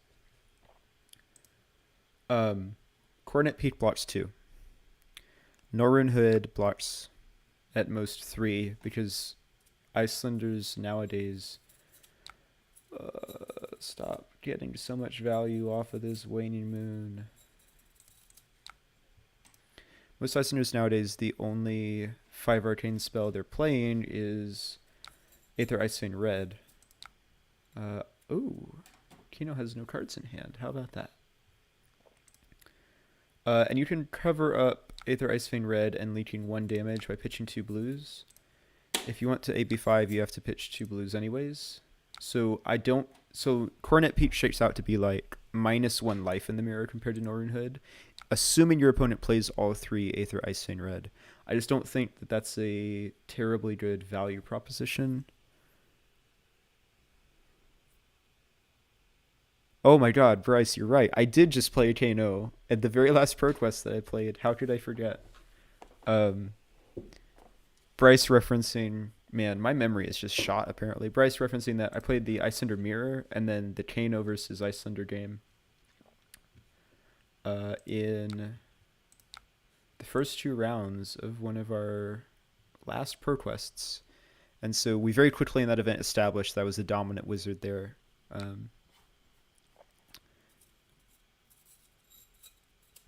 Coronet Pete blocks 2. Norrøn Hood blocks at most 3 because Icelanders nowadays stop getting so much value off of this waning moon. Most Icelanders nowadays, the only 5 arcane spell they're playing is Aether Ice Vein Red. Kano has no cards in hand. How about that? And you can cover up Aether Ice Vein Red and leaking 1 damage by pitching 2 blues. If you want to AB5, you have to pitch 2 blues anyways. So Coronet Pete shakes out to be like -1 life in the mirror compared to Norrøn Hood, assuming your opponent plays all 3 Aether Ice Vein Red. I just don't think that that's a terribly good value proposition. Oh my god, Bryce, you're right. I did just play a Kano at the very last ProQuest that I played. How could I forget? Bryce referencing... Man, my memory is just shot, apparently. Bryce referencing that I played the Iyslander mirror and then the Kano versus Iyslander game in the first 2 rounds of one of our last ProQuests. And so we very quickly in that event established that I was the dominant wizard there.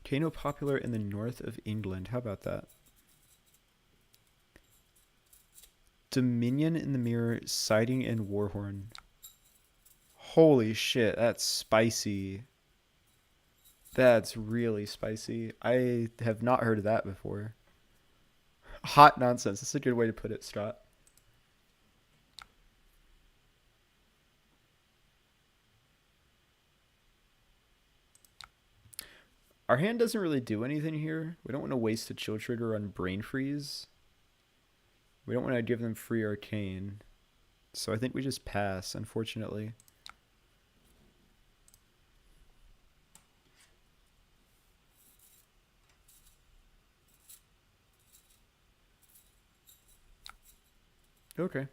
Kano popular in the north of England. How about that? Dominion in the mirror, Siding and Warhorn. Holy shit, that's spicy. That's really spicy. I have not heard of that before. Hot nonsense. That's a good way to put it, Scott. Our hand doesn't really do anything here. We don't want to waste a chill trigger on Brain Freeze. We don't want to give them free Arcane. So I think we just pass, unfortunately. Okay.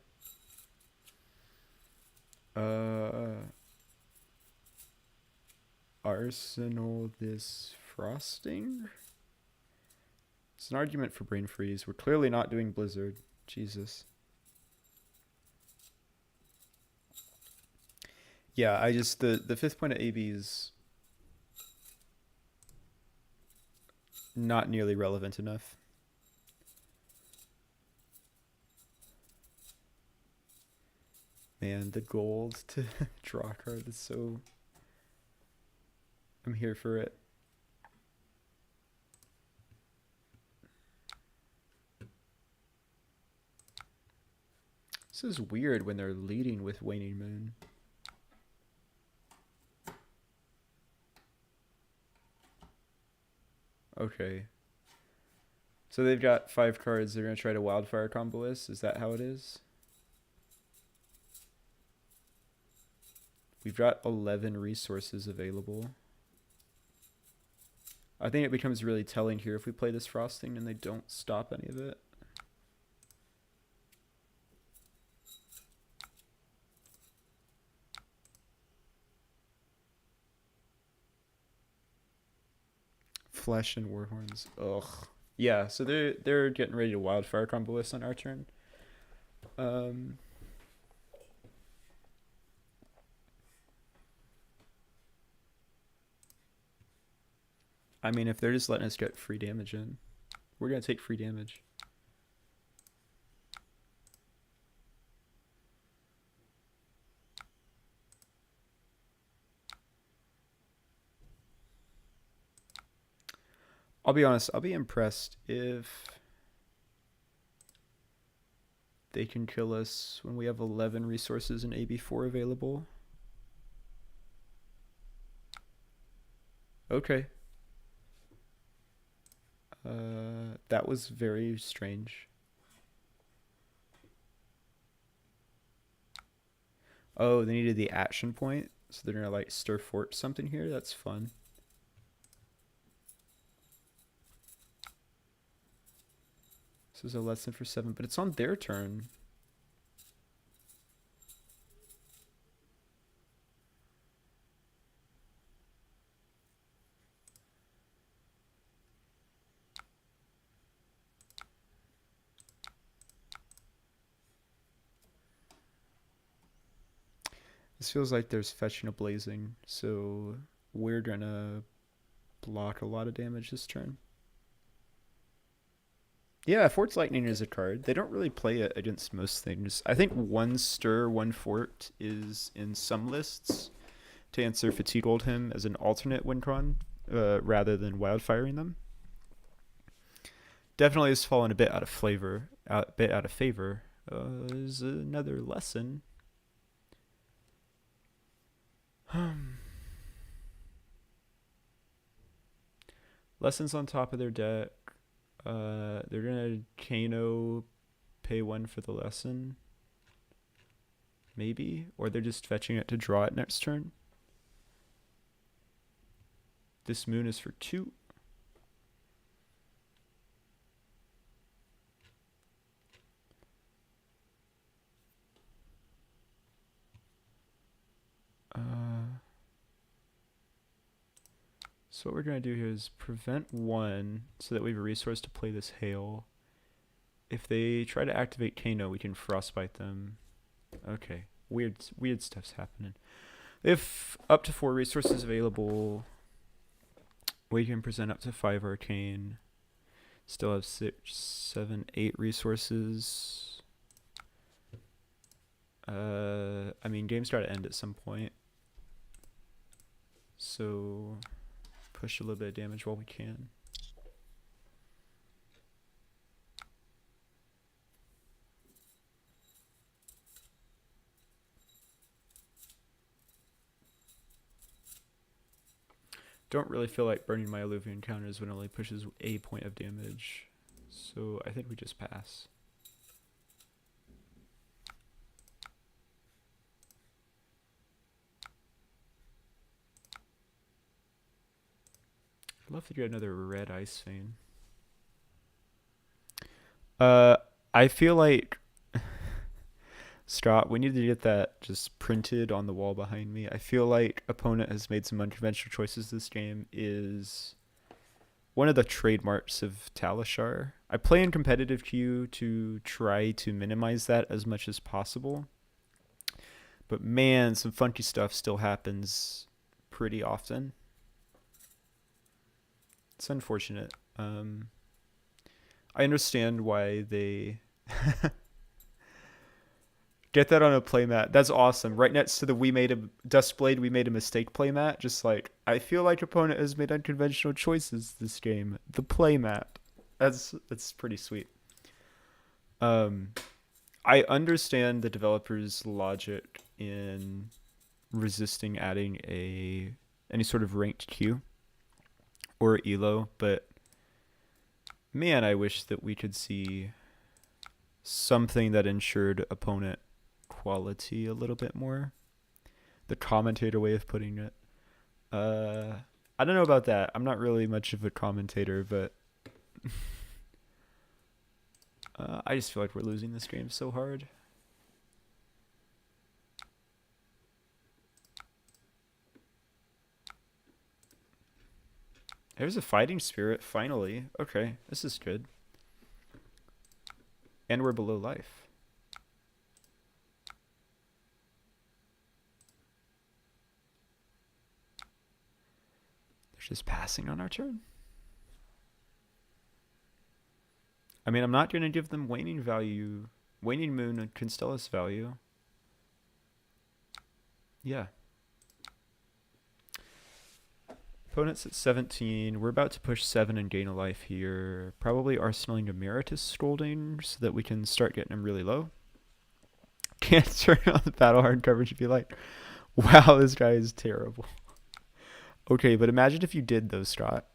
Arsenal this frosting? It's an argument for Brain Freeze. We're clearly not doing Blizzard. Jesus. Yeah, I just... The 5th point of AB is not nearly relevant enough. Man, the gold to draw a card is so... I'm here for it. This is weird when they're leading with Waning Moon. Okay. So they've got 5 cards. They're going to try to Wildfire combo us. Is that how it is? We've got 11 resources available. I think it becomes really telling here if we play this Frosting and they don't stop any of it. Flesh and Warhorns. Ugh. Yeah, so they're getting ready to Wildfire combo us on our turn. I mean, if they're just letting us get free damage in, we're going to take free damage. I'll be honest, I'll be impressed if they can kill us when we have 11 resources in AB4 available. Okay. That was very strange. Oh, they needed the action point, so they're gonna like stir fort something here. That's fun. This is a lesson for 7, but it's on their turn. This feels like there's fetching a blazing, so we're gonna block a lot of damage this turn. Yeah, Fort's Lightning is a card. They don't really play it against most things. I think 1 Stir, 1 Fort is in some lists to answer Fatigue Oldhim as an alternate win con rather than wildfiring them. Definitely has fallen a bit out of favor. There's another lesson. Lessons on top of their deck. They're gonna Kano pay 1 for the lesson. Maybe. Or they're just fetching it to draw it next turn. This moon is for 2. So what we're going to do here is prevent 1 so that we have a resource to play this hail. If they try to activate Kano, we can frostbite them. Okay, weird stuff's happening. If up to 4 resources available, we can present up to 5 Arcane. Still have 6, 7, 8 resources. I mean, game's got to end at some point. So push a little bit of damage while we can. Don't really feel like burning my Alluvian counters when it only pushes a point of damage. So I think we just pass. I'd love to get another red Ice Vein. I feel like Scott, we need to get that just printed on the wall behind me. I feel like opponent has made some unconventional choices this game is one of the trademarks of Talishar. I play in competitive queue to try to minimize that as much as possible. But man, some funky stuff still happens pretty often. It's unfortunate. I understand why they Get that on a playmat. That's awesome. Right next to the we made a Dustblade, we made a mistake playmat. Just like, I feel like opponent has made unconventional choices this game. The playmat. That's pretty sweet. Um, I understand the developer's logic in resisting adding any sort of ranked queue or elo, but man, I wish that we could see something that ensured opponent quality a little bit more. The commentator way of putting it. I don't know about that. I'm not really much of a commentator, but I just feel like we're losing this game so hard. There's a fighting spirit, finally. Okay, this is good. And we're below life. They're just passing on our turn. I mean, I'm not going to give them waning value, waning moon and Constellus value. Yeah. Opponent's at 17. We're about to push 7 and gain a life here. Probably arsenaling Emeritus Scolding so that we can start getting him really low. Can't turn on the battle hard coverage if you like. Wow, this guy is terrible. Okay, but imagine if you did though, Scott.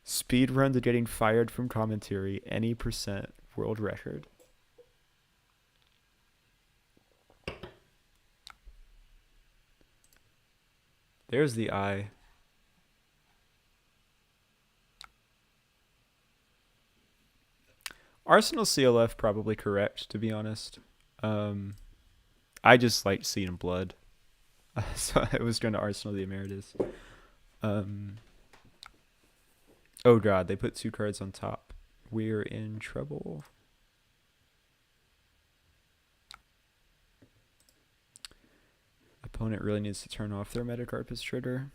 Speed run to getting fired from commentary, any percent world record. There's the eye. Arsenal CLF probably correct, to be honest. I just like seeing blood. So I was going to Arsenal the Emeritus. Oh god, they put 2 cards on top. We're in trouble. Opponent really needs to turn off their Metacarpus trigger.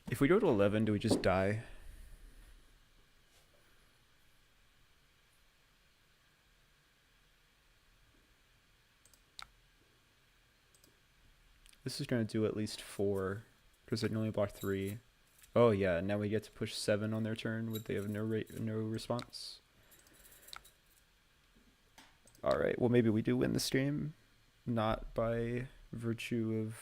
If we go to 11, do we just die? This is going to do at least 4, because they can only block 3. Oh yeah, now we get to push 7 on their turn. Would they have no response? Alright, well maybe we do win this game. Not by virtue of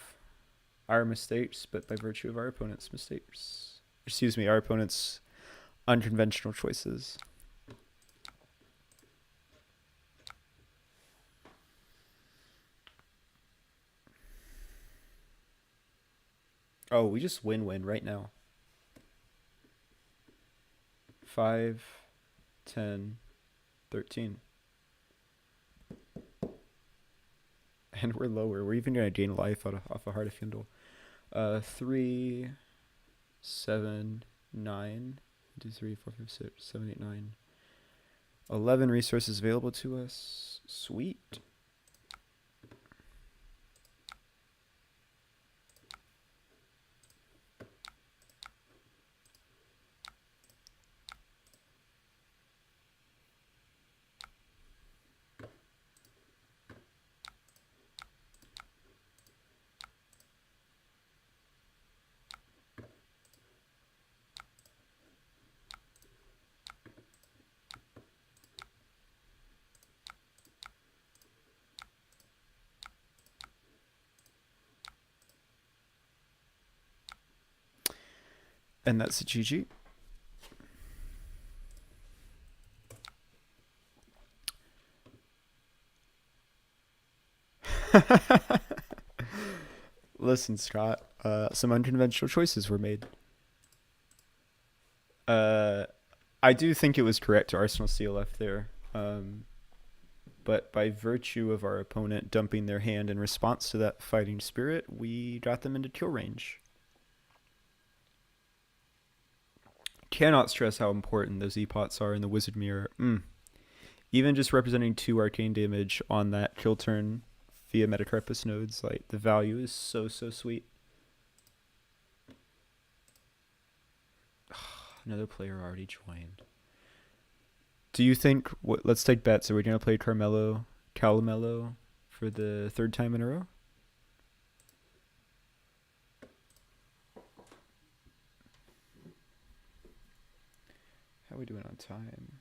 our mistakes, but by virtue of our opponent's mistakes. Excuse me, our opponent's unconventional choices. Oh, we just win-win right now. 5, 10, 13. And we're lower. We're even going to gain life off a Heart of Fyndal. 3, 7, 9, 2, 3, 4, 5, 6, 7, 8, 9. 11 resources available to us. Sweet. And that's a GG. Listen, Scott, some unconventional choices were made. I do think it was correct to Arsenal CLF there. But by virtue of our opponent dumping their hand in response to that fighting spirit, we got them into kill range. Cannot stress how important those epots are in the Wizard Mirror. Even just representing 2 arcane damage on that kill turn via Metacarpus nodes, like the value is so sweet. Another player already joined. Do you think, let's take bets, are we going to play Calamello for the 3rd time in a row? How are we doing on time?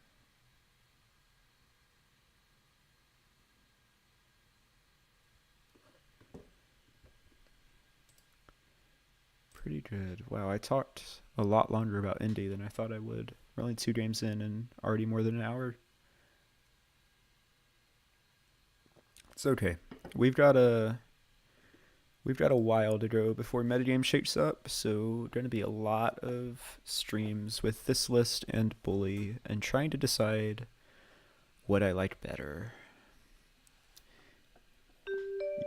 Pretty good. Wow, I talked a lot longer about Indy than I thought I would. We're only 2 games in and already more than an hour. It's okay. We've got a while to go before metagame shakes up, so going to be a lot of streams with this list and Bully and trying to decide what I like better.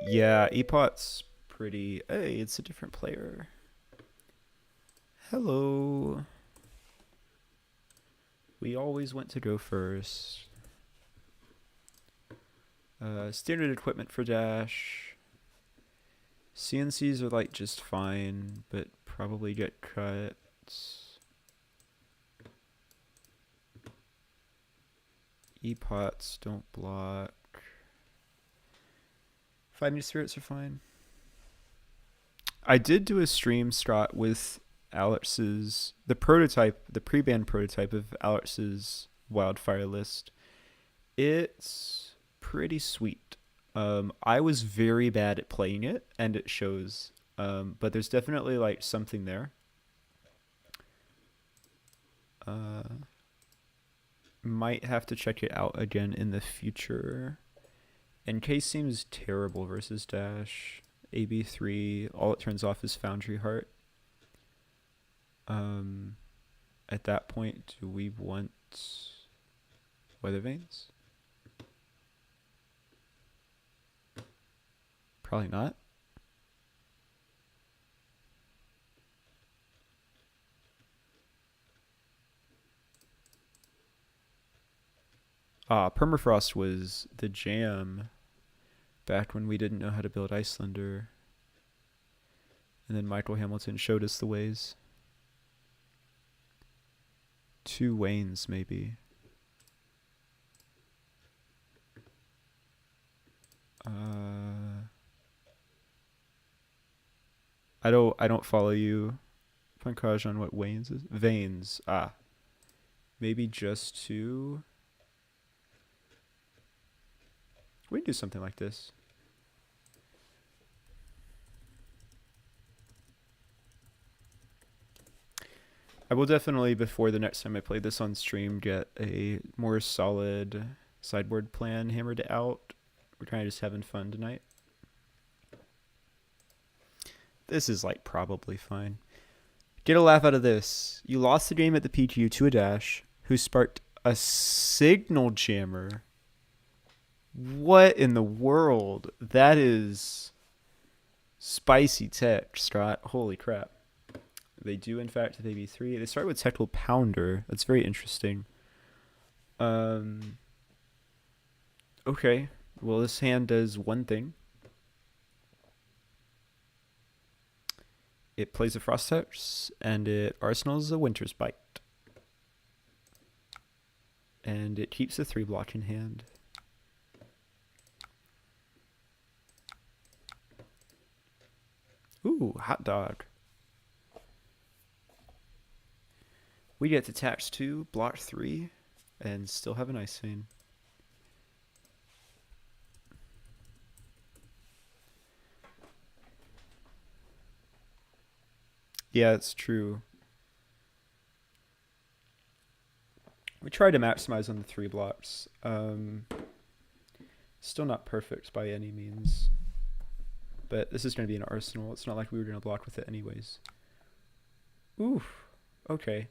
Yeah, Epot's pretty... Hey, it's a different player. Hello. We always want to go first. Standard equipment for dash. CNCs are like just fine, but probably get cut. Epots don't block. Fighting spirits are fine. I did do a stream, Scott, with Alex's, the pre-ban prototype of Alex's wildfire list. It's pretty sweet. I was very bad at playing it, and it shows. But there's definitely like something there. Might have to check it out again in the future. NK seems terrible versus dash. AB3, all it turns off is Foundry Heart. At that point, do we want Weather Veins? Probably not. Permafrost was the jam back when we didn't know how to build Iyslander. And then Michael Hamilton showed us the ways. 2 Waynes, maybe. I don't follow you, Pankaj, on what Waynes is. Veins. Maybe just 2. We can do something like this. I will definitely, before the next time I play this on stream, get a more solid sideboard plan hammered out. We're kind of just having fun tonight. This is like probably fine. Get a laugh out of this. You lost the game at the PTU to a dash who sparked a signal jammer. What in the world? That is spicy tech, Scott. Holy crap. They do, in fact, have AB3. They start with Technical Pounder. That's very interesting. Okay. Well, this hand does one thing. It plays a Frost Touch, and it arsenals a Winter's Bite. And it keeps the 3 block in hand. Ooh, hot dog. We get to tax 2, block 3, and still have an Ice Vein. Yeah, it's true. We try to maximize on the 3 blocks. Still not perfect by any means. But this is going to be an arsenal. It's not like we were going to block with it anyways. Oof. Okay.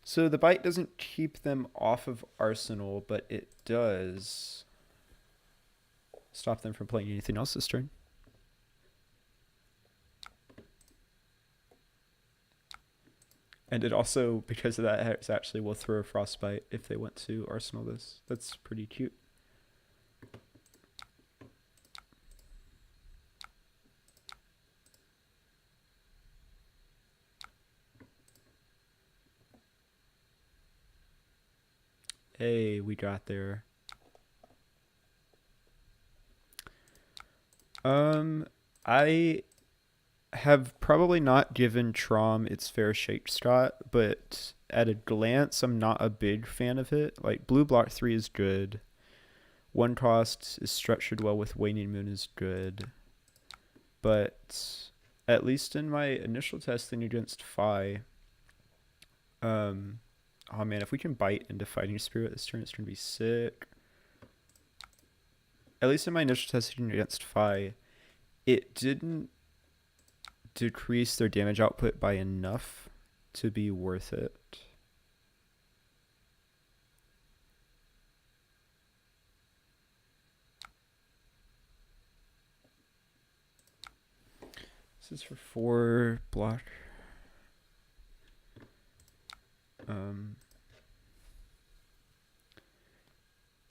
So the bite doesn't keep them off of arsenal, but it does stop them from playing anything else this turn. And it also, because of that, it actually will throw a frostbite if they want to arsenal this. That's pretty cute. Hey, we got there. I have probably not given Trom its fair shake shot, but at a glance, I'm not a big fan of it. Like, blue block 3 is good. One cost is structured well with Waning Moon is good. But at least in my initial testing against Phi, oh man, if we can bite into Fighting Spirit this turn, it's going to be sick. At least in my initial testing against Phi, it didn't decrease their damage output by enough to be worth it. This is for 4 block.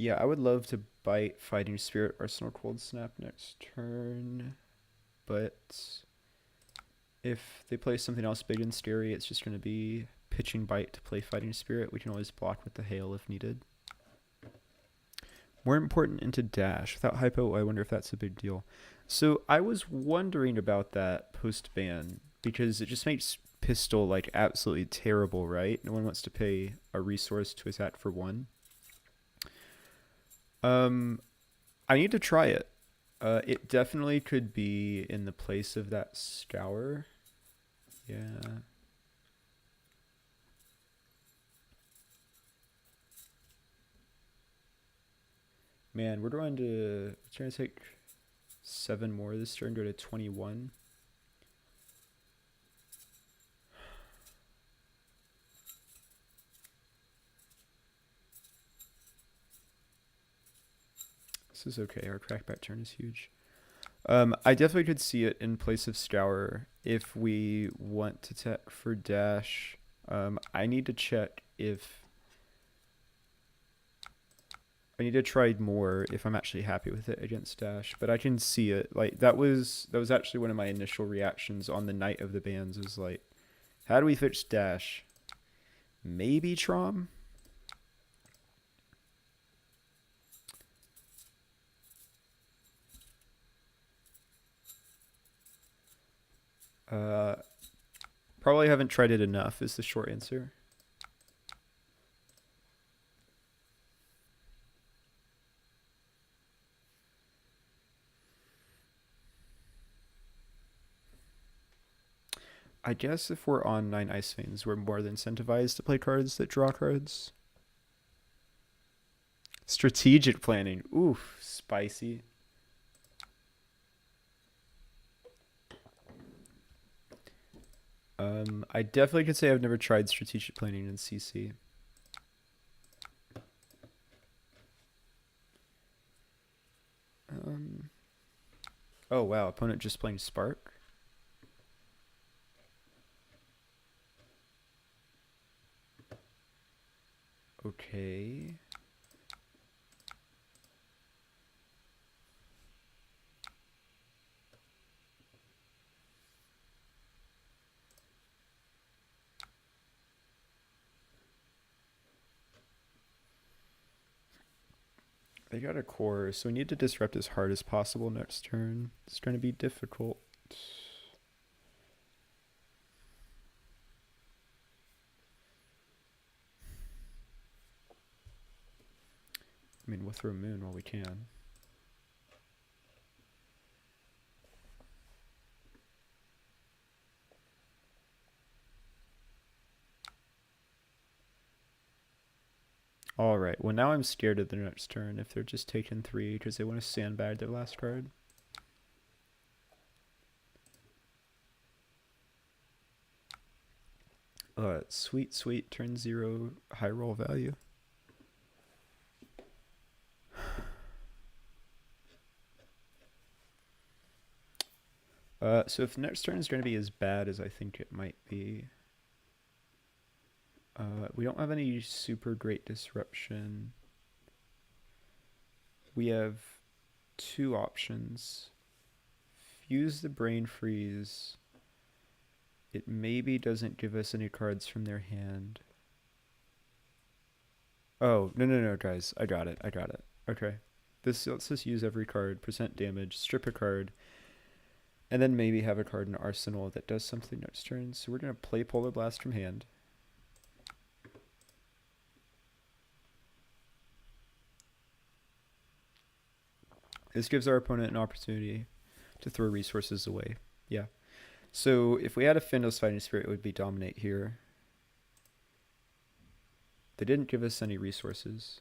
Yeah, I would love to bite Fighting Spirit Arsenal Cold Snap next turn, but if they play something else big and scary, it's just going to be pitching Bite to play Fighting Spirit. We can always block with the Hail if needed. More important into Dash. Without Hypo, I wonder if that's a big deal. So I was wondering about that post-ban, because it just makes Pistol like absolutely terrible, right? No one wants to pay a resource to attack for 1. I need to try it. It definitely could be in the place of that Scour. Yeah. Man, we're going to take 7 more this turn, go to 21. This is okay. Our crackback turn is huge. I definitely could see it in place of Scour if we want to tech for Dash. I need to check if I need to try more if I'm actually happy with it against Dash, but I can see it. Like that was actually one of my initial reactions on the night of the bans, was like, how do we fix Dash? Maybe Trom? Probably haven't tried it enough is the short answer. I guess if we're on 9 Ice Veins, we're more than incentivized to play cards that draw cards. Strategic planning. Oof, spicy. I definitely could say I've never tried strategic planning in CC. Oh wow, opponent just playing Spark. Okay. They got a core, so we need to disrupt as hard as possible next turn. It's going to be difficult. I mean, we'll throw Moon while we can. Alright, well now I'm scared of the next turn if they're just taking 3 because they want to sandbag their last card. Sweet, sweet, turn 0, high roll value. So if next turn is going to be as bad as I think it might be, We don't have any super great disruption. We have two options. Fuse the Brain Freeze. It maybe doesn't give us any cards from their hand. Oh, no, guys. I got it. Okay. This lets us use every card, percent damage, strip a card, and then maybe have a card in Arsenal that does something next turn. So we're going to play Polar Blast from hand. This gives our opponent an opportunity to throw resources away. Yeah. So if we had a Findle's Fighting Spirit, it would be Dominate here. They didn't give us any resources.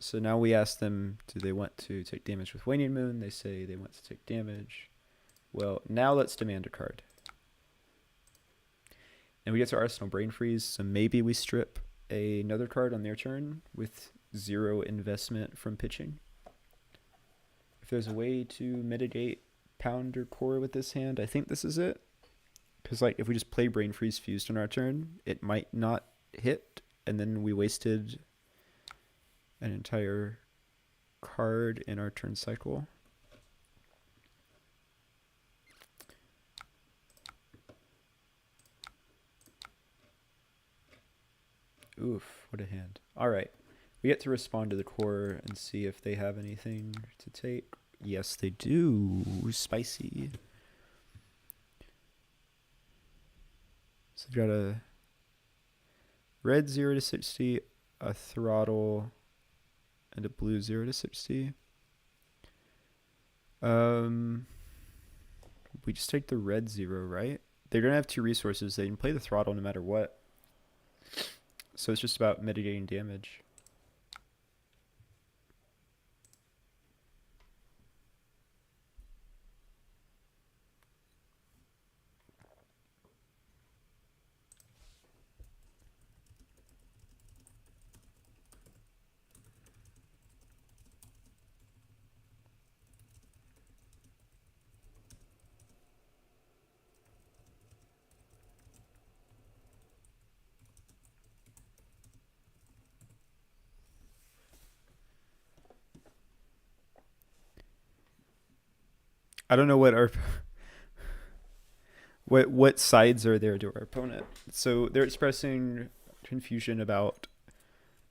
So now we ask them, do they want to take damage with Waning Moon? They say they want to take damage. Well, now let's demand a card. And we get to Arsenal Brain Freeze, so maybe we strip another card on their turn with 0 investment from pitching. If there's a way to mitigate Pound or Core with this hand, I think this is it. Because like if we just play Brain Freeze Fused on our turn, it might not hit, and then we wasted an entire card in our turn cycle. Oof, what a hand. All right. We get to respond to the Core and see if they have anything to take. Yes, they do. Spicy. So we've got a red 0 to 60, a throttle, and a blue 0 to 60. We just take the red 0, right? They're going to have 2 resources. They can play the throttle no matter what. So it's just about mitigating damage. I don't know what our what sides are there to our opponent. So they're expressing confusion about,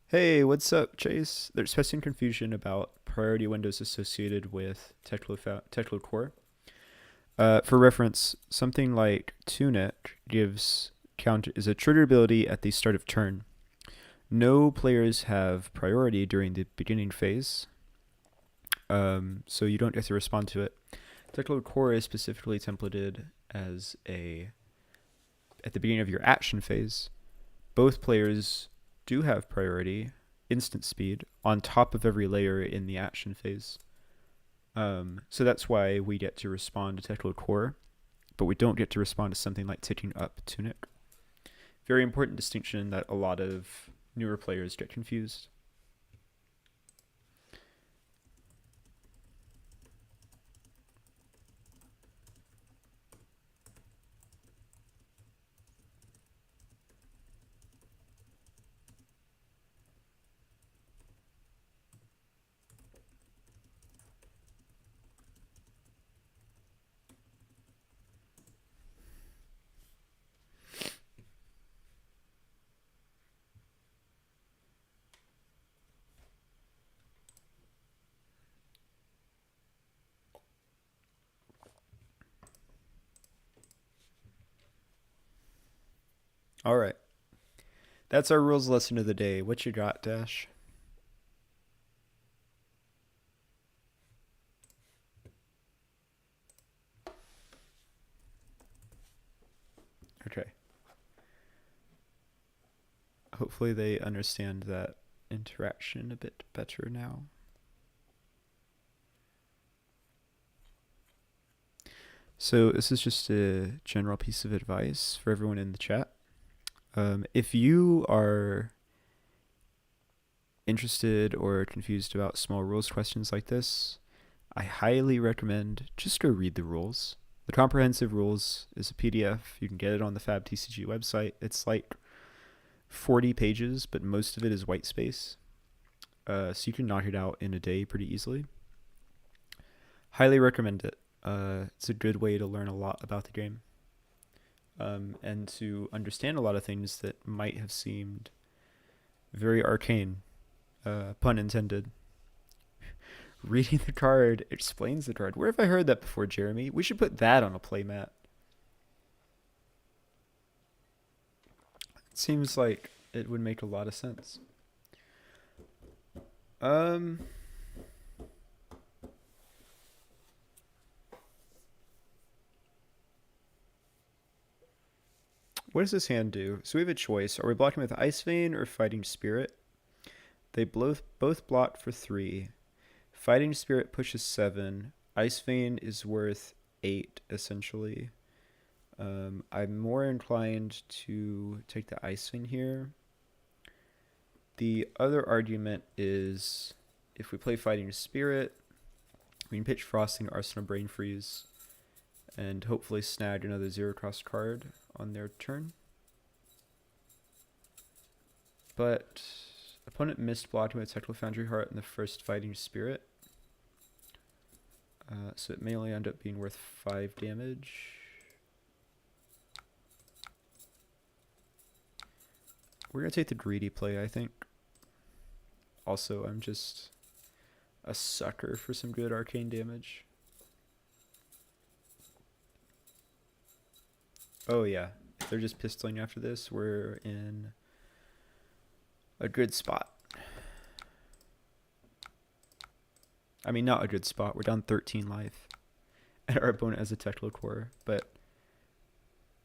hey, what's up, Chase? They're expressing confusion about priority windows associated with Teklo Core. For reference, something like Tunic is a trigger ability at the start of turn. No players have priority during the beginning phase, so you don't get to respond to it. Teklo Core is specifically templated as at the beginning of your action phase. Both players do have priority, instant speed, on top of every layer in the action phase. So that's why we get to respond to Teklo Core, but we don't get to respond to something like ticking up Tunic. Very important distinction that a lot of newer players get confused. All right. That's our rules lesson of the day. What you got, Dash? Okay. Hopefully they understand that interaction a bit better now. So this is just a general piece of advice for everyone in the chat. If you are interested or confused about small rules questions like this, I highly recommend just go read the rules. The comprehensive rules is a PDF. You can get it on the fabtcg website. It's like 40 pages, but most of it is white space. So you can knock it out in a day pretty easily. Highly recommend it. It's a good way to learn a lot about the game. And to understand a lot of things that might have seemed very arcane. Pun intended. Reading the card explains the card. Where have I heard that before, Jeremy? We should put that on a playmat. It seems like it would make a lot of sense. What does this hand do? So we have a choice. Are we blocking with Ice Vein or Fighting Spirit? They both block for 3. Fighting Spirit pushes 7. Ice Vein is worth 8, essentially. I'm more inclined to take the Ice Vein here. The other argument is if we play Fighting Spirit, we can pitch Frosting, Arsenal, Brain Freeze, and hopefully snag another 0-cost card on their turn. But opponent missed blocking with Technical Foundry Heart in the first Fighting Spirit. So it may only end up being worth 5 damage. We're going to take the greedy play, I think. Also, I'm just a sucker for some good arcane damage. Oh yeah, if they're just pistoling after this, we're in a good spot. I mean, not a good spot. We're down 13 life. And our opponent has a technical core, but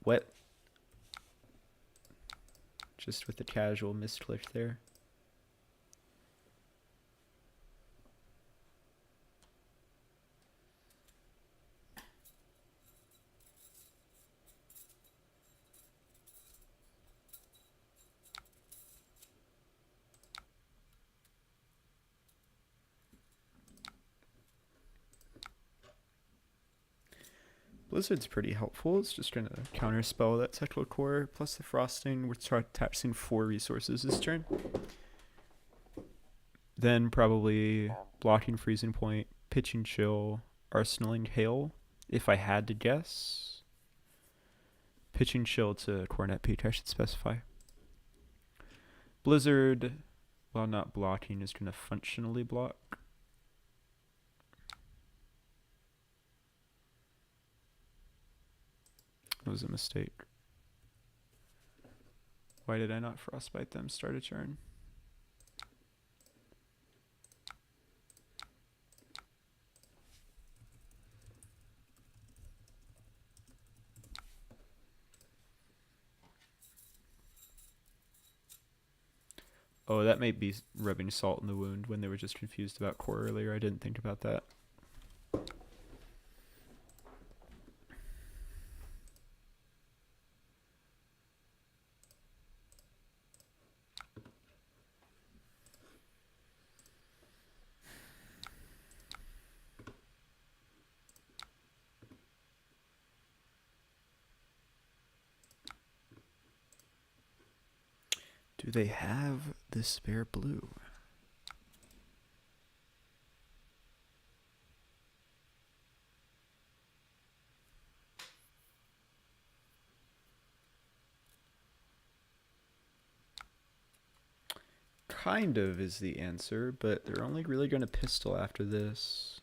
what? Just with the casual misclick there. Blizzard's pretty helpful. It's just going to counterspell that technical core plus the frosting. We're taxing 4 resources this turn. Then probably blocking Freezing Point, pitching Chill, arsenaling Hail, if I had to guess. Pitching Chill to Cornet Peak, I should specify. Blizzard, while not blocking, is going to functionally block. It was a mistake. Why did I not frostbite them start a turn? Oh, that may be rubbing salt in the wound when they were just confused about core earlier. I didn't think about that. Do they have the spare blue? Kind of is the answer, but they're only really going to pistol after this.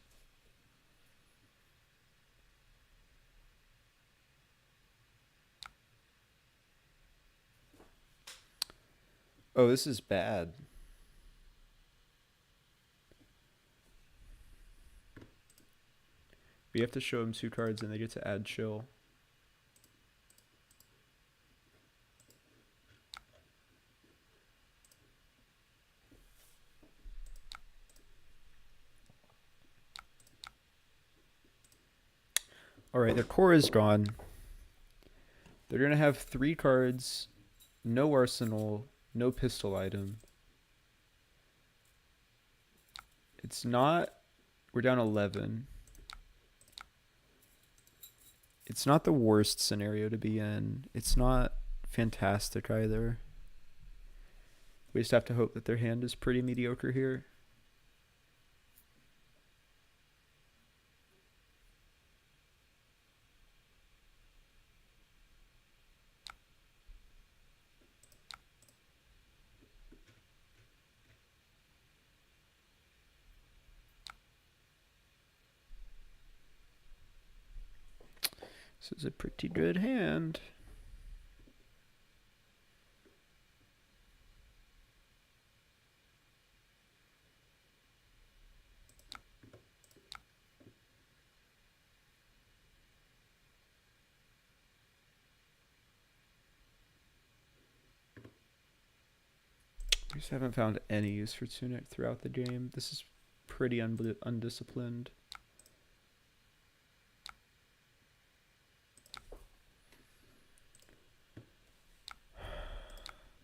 Oh, this is bad. We have to show them 2 cards and they get to add Chill. Alright, their core is gone. They're going to have 3 cards, no arsenal, no pistol item. It's not... We're down 11. It's not the worst scenario to be in. It's not fantastic either. We just have to hope that their hand is pretty mediocre here. This is a pretty good hand. We just haven't found any use for Tunic throughout the game. This is pretty undisciplined.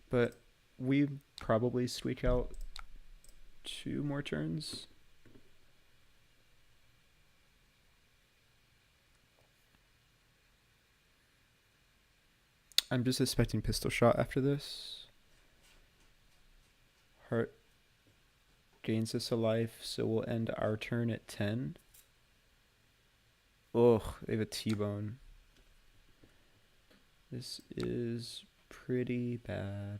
But we probably squeak out 2 more turns. I'm just expecting pistol shot after this. Heart gains us a life, so we'll end our turn at 10. Ugh, they have a T-bone. This is pretty bad.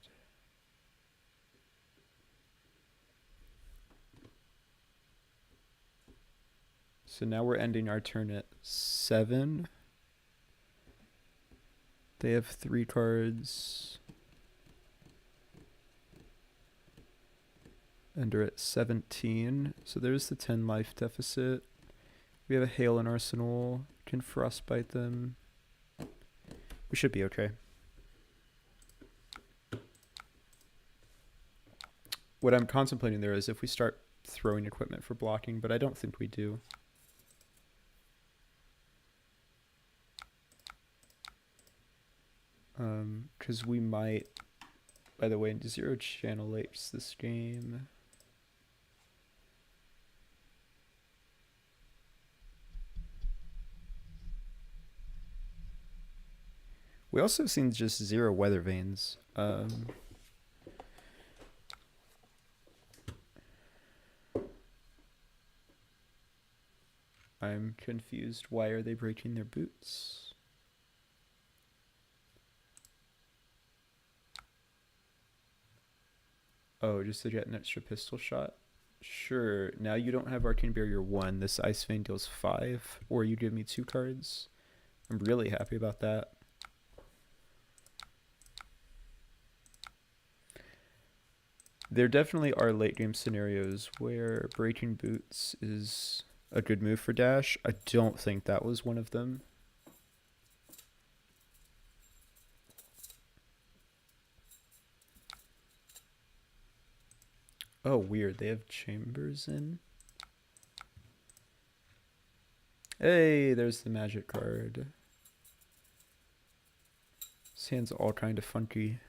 So now we're ending our turn at 7. They have 3 cards. And are at 17. So there's the 10 life deficit. We have a hail in arsenal. Can frostbite them. We should be okay. What I'm contemplating there is if we start throwing equipment for blocking, but I don't think we do. Because we might, by the way, 0 channel apes this game. We also have seen just 0 weather vanes. I'm confused. Why are they breaking their boots? Oh, just to get an extra pistol shot? Sure. Now you don't have Arcane Barrier 1. This Ice Vein deals 5. Or you give me 2 cards. I'm really happy about that. There definitely are late game scenarios where breaking boots is a good move for Dash. I don't think that was one of them. Oh, weird. They have chambers in. Hey, there's the magic card. This hand's all kind of funky.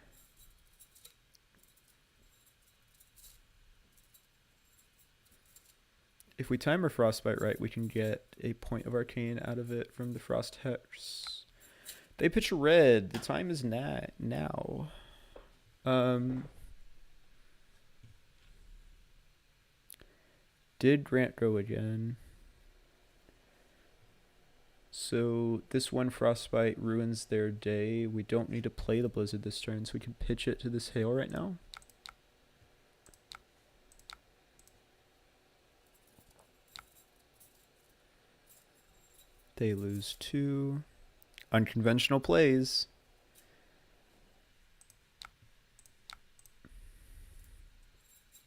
If we time our Frostbite right, we can get a point of Arcane out of it from the Frost Hex. They pitch a red. The time is now. Did Grant go again? So this one Frostbite ruins their day. We don't need to play the Blizzard this turn, so we can pitch it to this hail right now. They lose 2. Unconventional plays.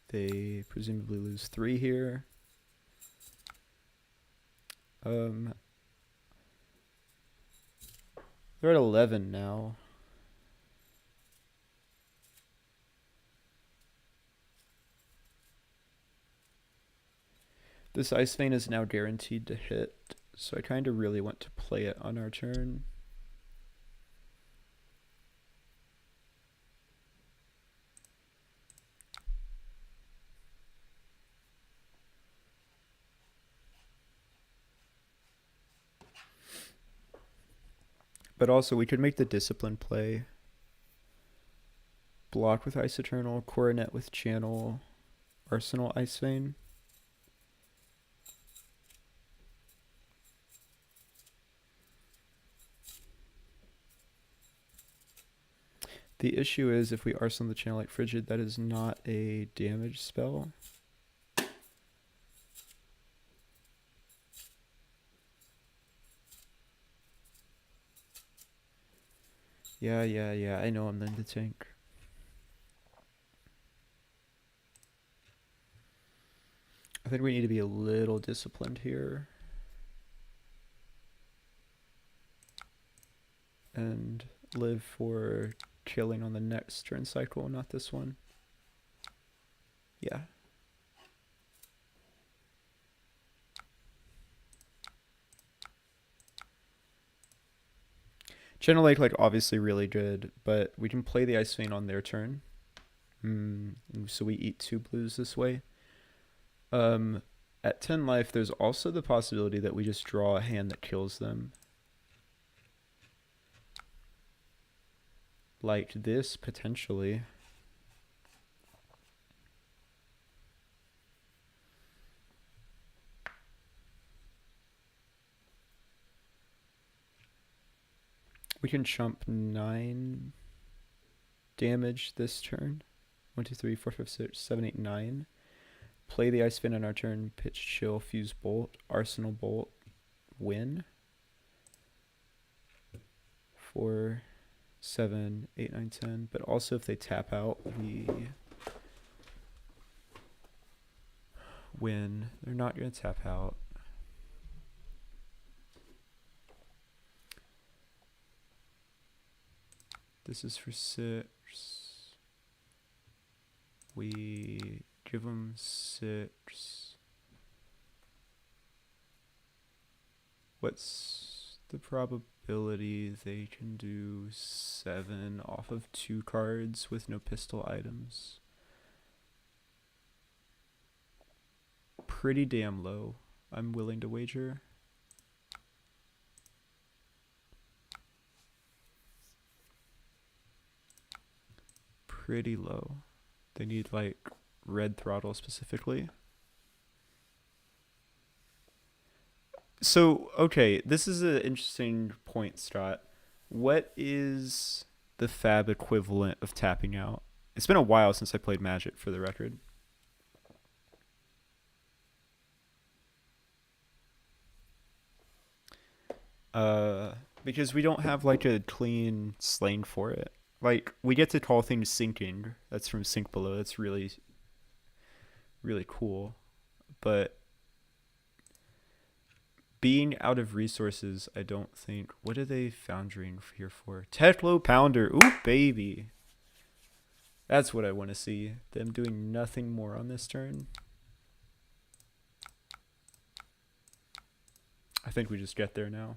They presumably lose 3 here. They're at 11 now. This Ice Vein is now guaranteed to hit, so I kind of really want to play it on our turn. But also, we could make the discipline play. Block with Ice Eternal, Coronet with Channel, Arsenal Ice Vein. The issue is if we Arsenal the Channel like Frigid, that is not a damage spell. Yeah, I know I'm in the tank. I think we need to be a little disciplined here. And live for killing on the next turn cycle, not this one. Yeah. Channel Lake, like, obviously really good, but we can play the Ice Vein on their turn. So we eat 2 blues this way. At 10 life, there's also the possibility that we just draw a hand that kills them. Like this, potentially. We can chump 9 damage this turn. 1, 2, 3, 4, 5, 6, 7, 8, 9. Play the Ice Vein on our turn. Pitch, Chill, Fuse Bolt, Arsenal Bolt, win. 4, 7, 8, 9, 10. But also if they tap out, we win. They're not going to tap out. This is for 6. We give them 6. What's the probability they can do 7 off of 2 cards with no pistol items? Pretty damn low, I'm willing to wager. Pretty low. They need like red throttle specifically. So, okay, this is an interesting point, Scott. What is the fab equivalent of tapping out? It's been a while since I played Magic, for the record. Because we don't have like a clean slaying for it. Like, we get to call things sinking. That's from Sink Below. That's really, really cool. But being out of resources, I don't think... What are they foundering here for? Teklo Pounder. Ooh, baby. That's what I want to see. Them doing nothing more on this turn. I think we just get there now.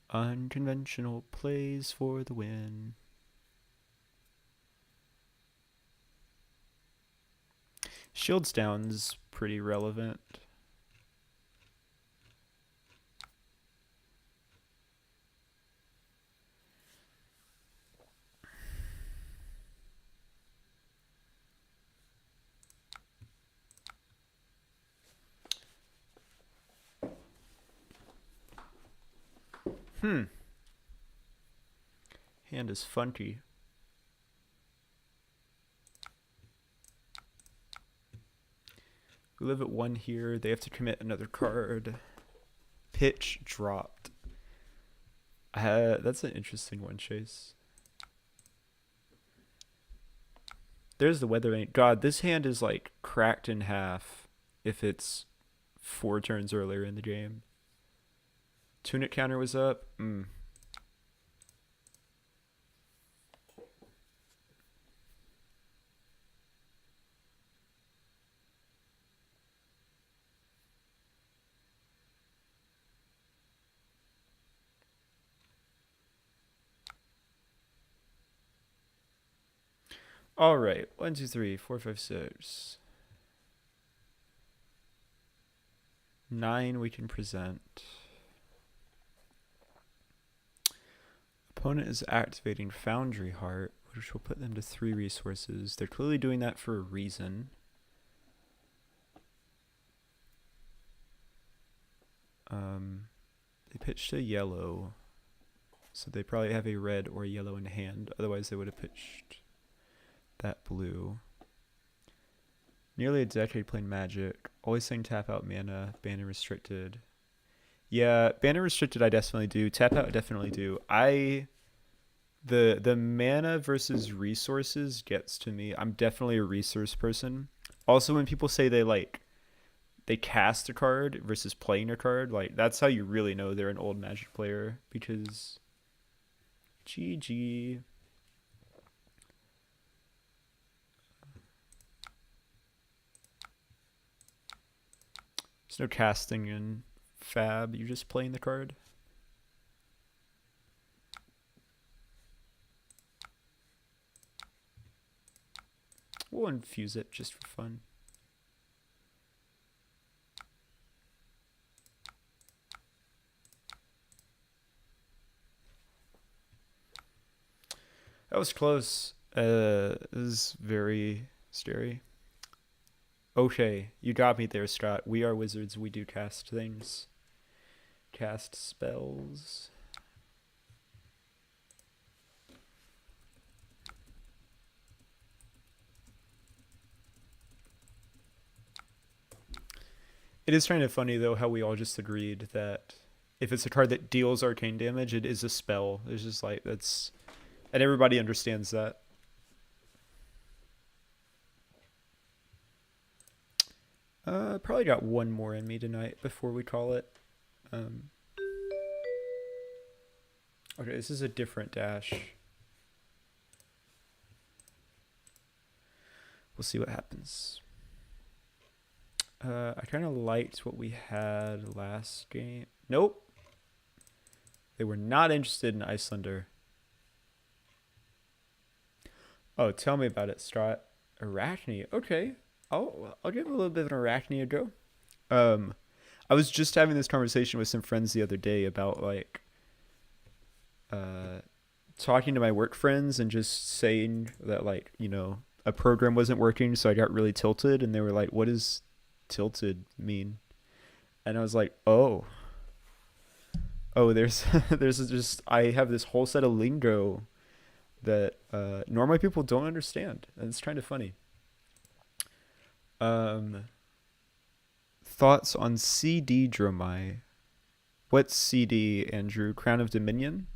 Unconventional plays for the win. Shields down's pretty relevant. Hand is funky. We live at 1 here. They have to commit another card. Pitch dropped. That's an interesting one, Chase. There's the Weather Vane. God, this hand is like cracked in half if it's 4 turns earlier in the game. Tunic counter was up. All right. 1, 2, 3, 4, 5, 6. 9 we can present. Opponent is activating Foundry Heart, which will put them to 3 resources. They're clearly doing that for a reason. They pitched a yellow, so they probably have a red or a yellow in hand. Otherwise, they would have pitched that blue. Nearly a decade playing Magic. Always saying tap out mana, banner restricted. Yeah, banner restricted I definitely do. Tap out I definitely do. The mana versus resources gets to me. I'm definitely a resource person. Also, when people say they cast a card versus playing a card, like that's how you really know they're an old Magic player, because GG. There's no casting in Fab, you're just playing the card. We'll infuse it just for fun. That was close. This is very scary. Okay, you got me there, Scott. We are wizards. We do cast things. Cast spells. It is kind of funny, though, how we all just agreed that if it's a card that deals arcane damage, it is a spell. It's just like, that's... And everybody understands that. Probably got one more in me tonight before we call it. Okay, this is a different dash. We'll see what happens. I kind of liked what we had last game. Nope. They were not interested in Iyslander. Oh, tell me about it, Strat. Arakni. Okay. I'll give a little bit of an Arakni a go. I was just having this conversation with some friends the other day about talking to my work friends and just saying that a program wasn't working, so I got really tilted, and they were like, "What does tilted mean?" And I was like, "Oh, there's just I have this whole set of lingo that normal people don't understand, and it's kind of funny." Thoughts on CD Dromai? What's CD, Andrew? Crown of Dominion?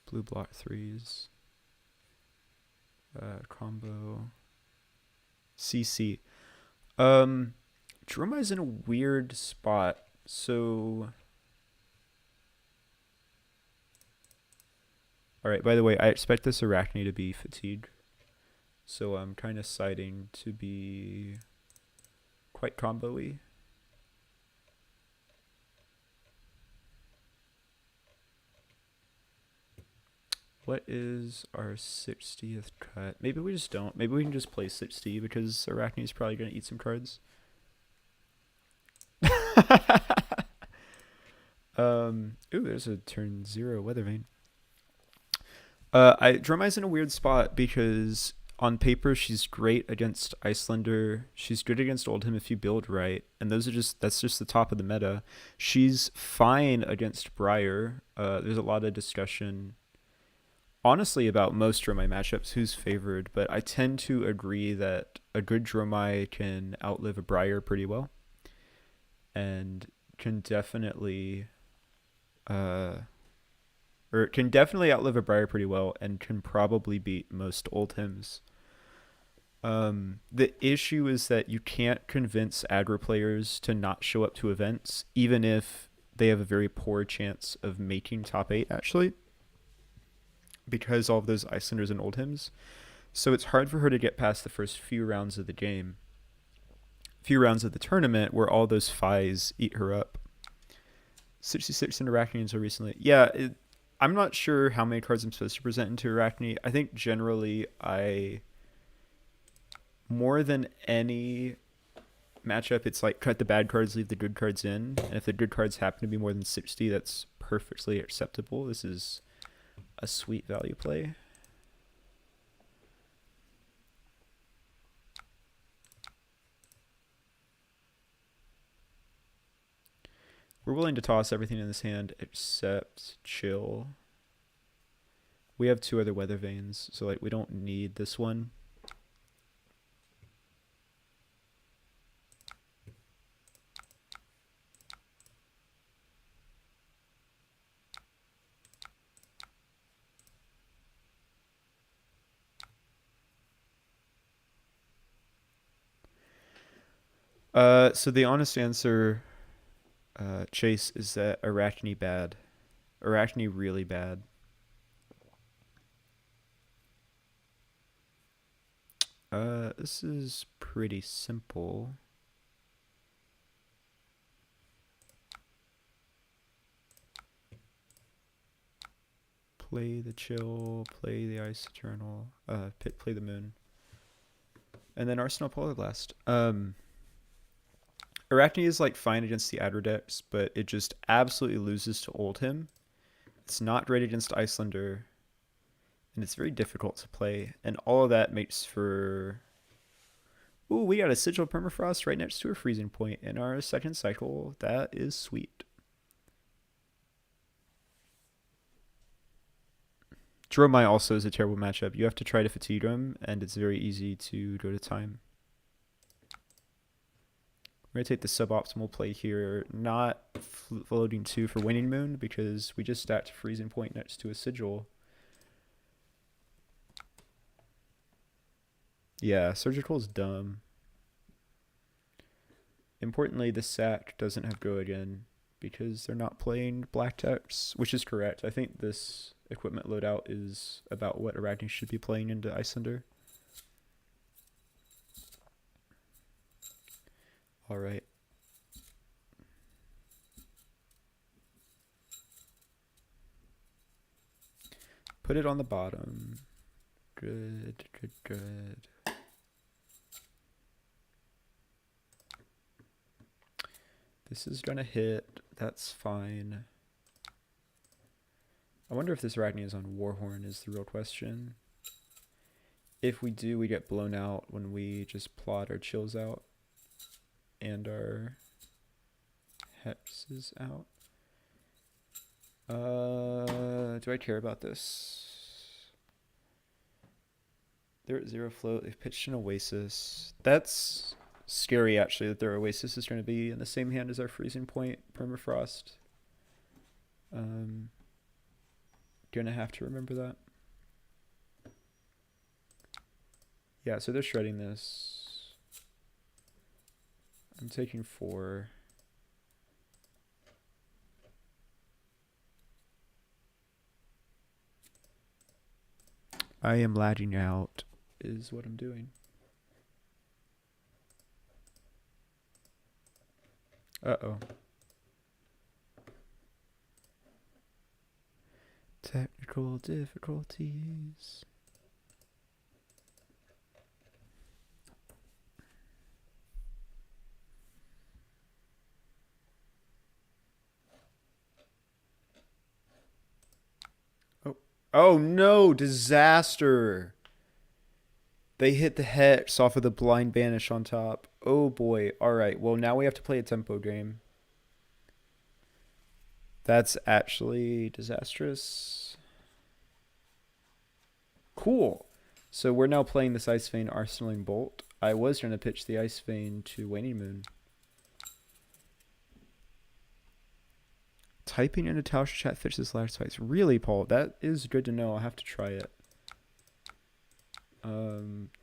Blue block 3s. Combo. CC. Dromai's in a weird spot, so... Alright, by the way, I expect this Arakni to be fatigued, so I'm kind of siding to be quite combo-y. What is our 60th cut? Maybe we just don't. Maybe we can just play 60 because Arakni is probably going to eat some cards. Ooh, there's a turn 0 Weathervane. Dromai's in a weird spot because on paper she's great against Iyslander. She's good against Oldhim if you build right, and that's just the top of the meta. She's fine against Briar. There's a lot of discussion, honestly, about most Dromai matchups, who's favored, but I tend to agree that a good Dromai can outlive a Briar pretty well, and can definitely outlive a Briar pretty well, and can probably beat most Oldhims. The issue is that you can't convince aggro players to not show up to events, even if they have a very poor chance of making top 8, actually, because all of those Icelanders and Oldhims. So it's hard for her to get past the first few rounds of the game, few rounds of the tournament, where all those Phis eat her up. 66 in Arachney until recently. Yeah, I'm not sure how many cards I'm supposed to present into Arachney. I think generally more than any matchup, it's like cut the bad cards, leave the good cards in. And if the good cards happen to be more than 60, that's perfectly acceptable. This is a sweet value play. We're willing to toss everything in this hand except chill. We have 2 other weather vanes, so like we don't need this one. So the honest answer, Chase, is that Arachne bad. Arachne really bad. This is pretty simple. Play the chill, play the ice eternal, play the moon. And then Arsenal Polarblast. Arachne is like fine against the aggro decks, but it just absolutely loses to Oldhim. It's not great against Iyslander, and it's very difficult to play. And all of that makes for... Ooh, we got a Sigil Permafrost right next to a freezing point in our second cycle. That is sweet. Dromai also is a terrible matchup. You have to try to fatigue him, and it's very easy to go to time. We're going to take the suboptimal play here, not floating 2 for Waning Moon, because we just stacked a freezing point next to a Sigil. Yeah, Surgical is dumb. Importantly, the sack doesn't have Go Again, because they're not playing black decks, which is correct. I think this equipment loadout is about what Arachne should be playing into Iyslander. All right. Put it on the bottom. Good, good, good. This is gonna hit. That's fine. I wonder if this Arachne is on Warhorn is the real question. If we do, we get blown out when we just plot our chills out and our hexes out. Do I care about this? They're at 0 float. They've pitched an Oasis. That's scary, actually, that their Oasis is going to be in the same hand as our freezing point Permafrost. Gonna have to remember that. Yeah, so they're shredding this. I'm taking 4. I am lagging out, is what I'm doing. Uh-oh. Technical difficulties. Oh no, disaster. They hit the hex off of the blind banish on top. Oh boy. Alright, well now we have to play a tempo game. That's actually disastrous. Cool. So we're now playing this Ice Vein Arsenaling Bolt. I was going to pitch the Ice Vein to Waning Moon. Typing into Talishar chat fixes lag spikes. Really, Paul? That is good to know. I'll have to try it.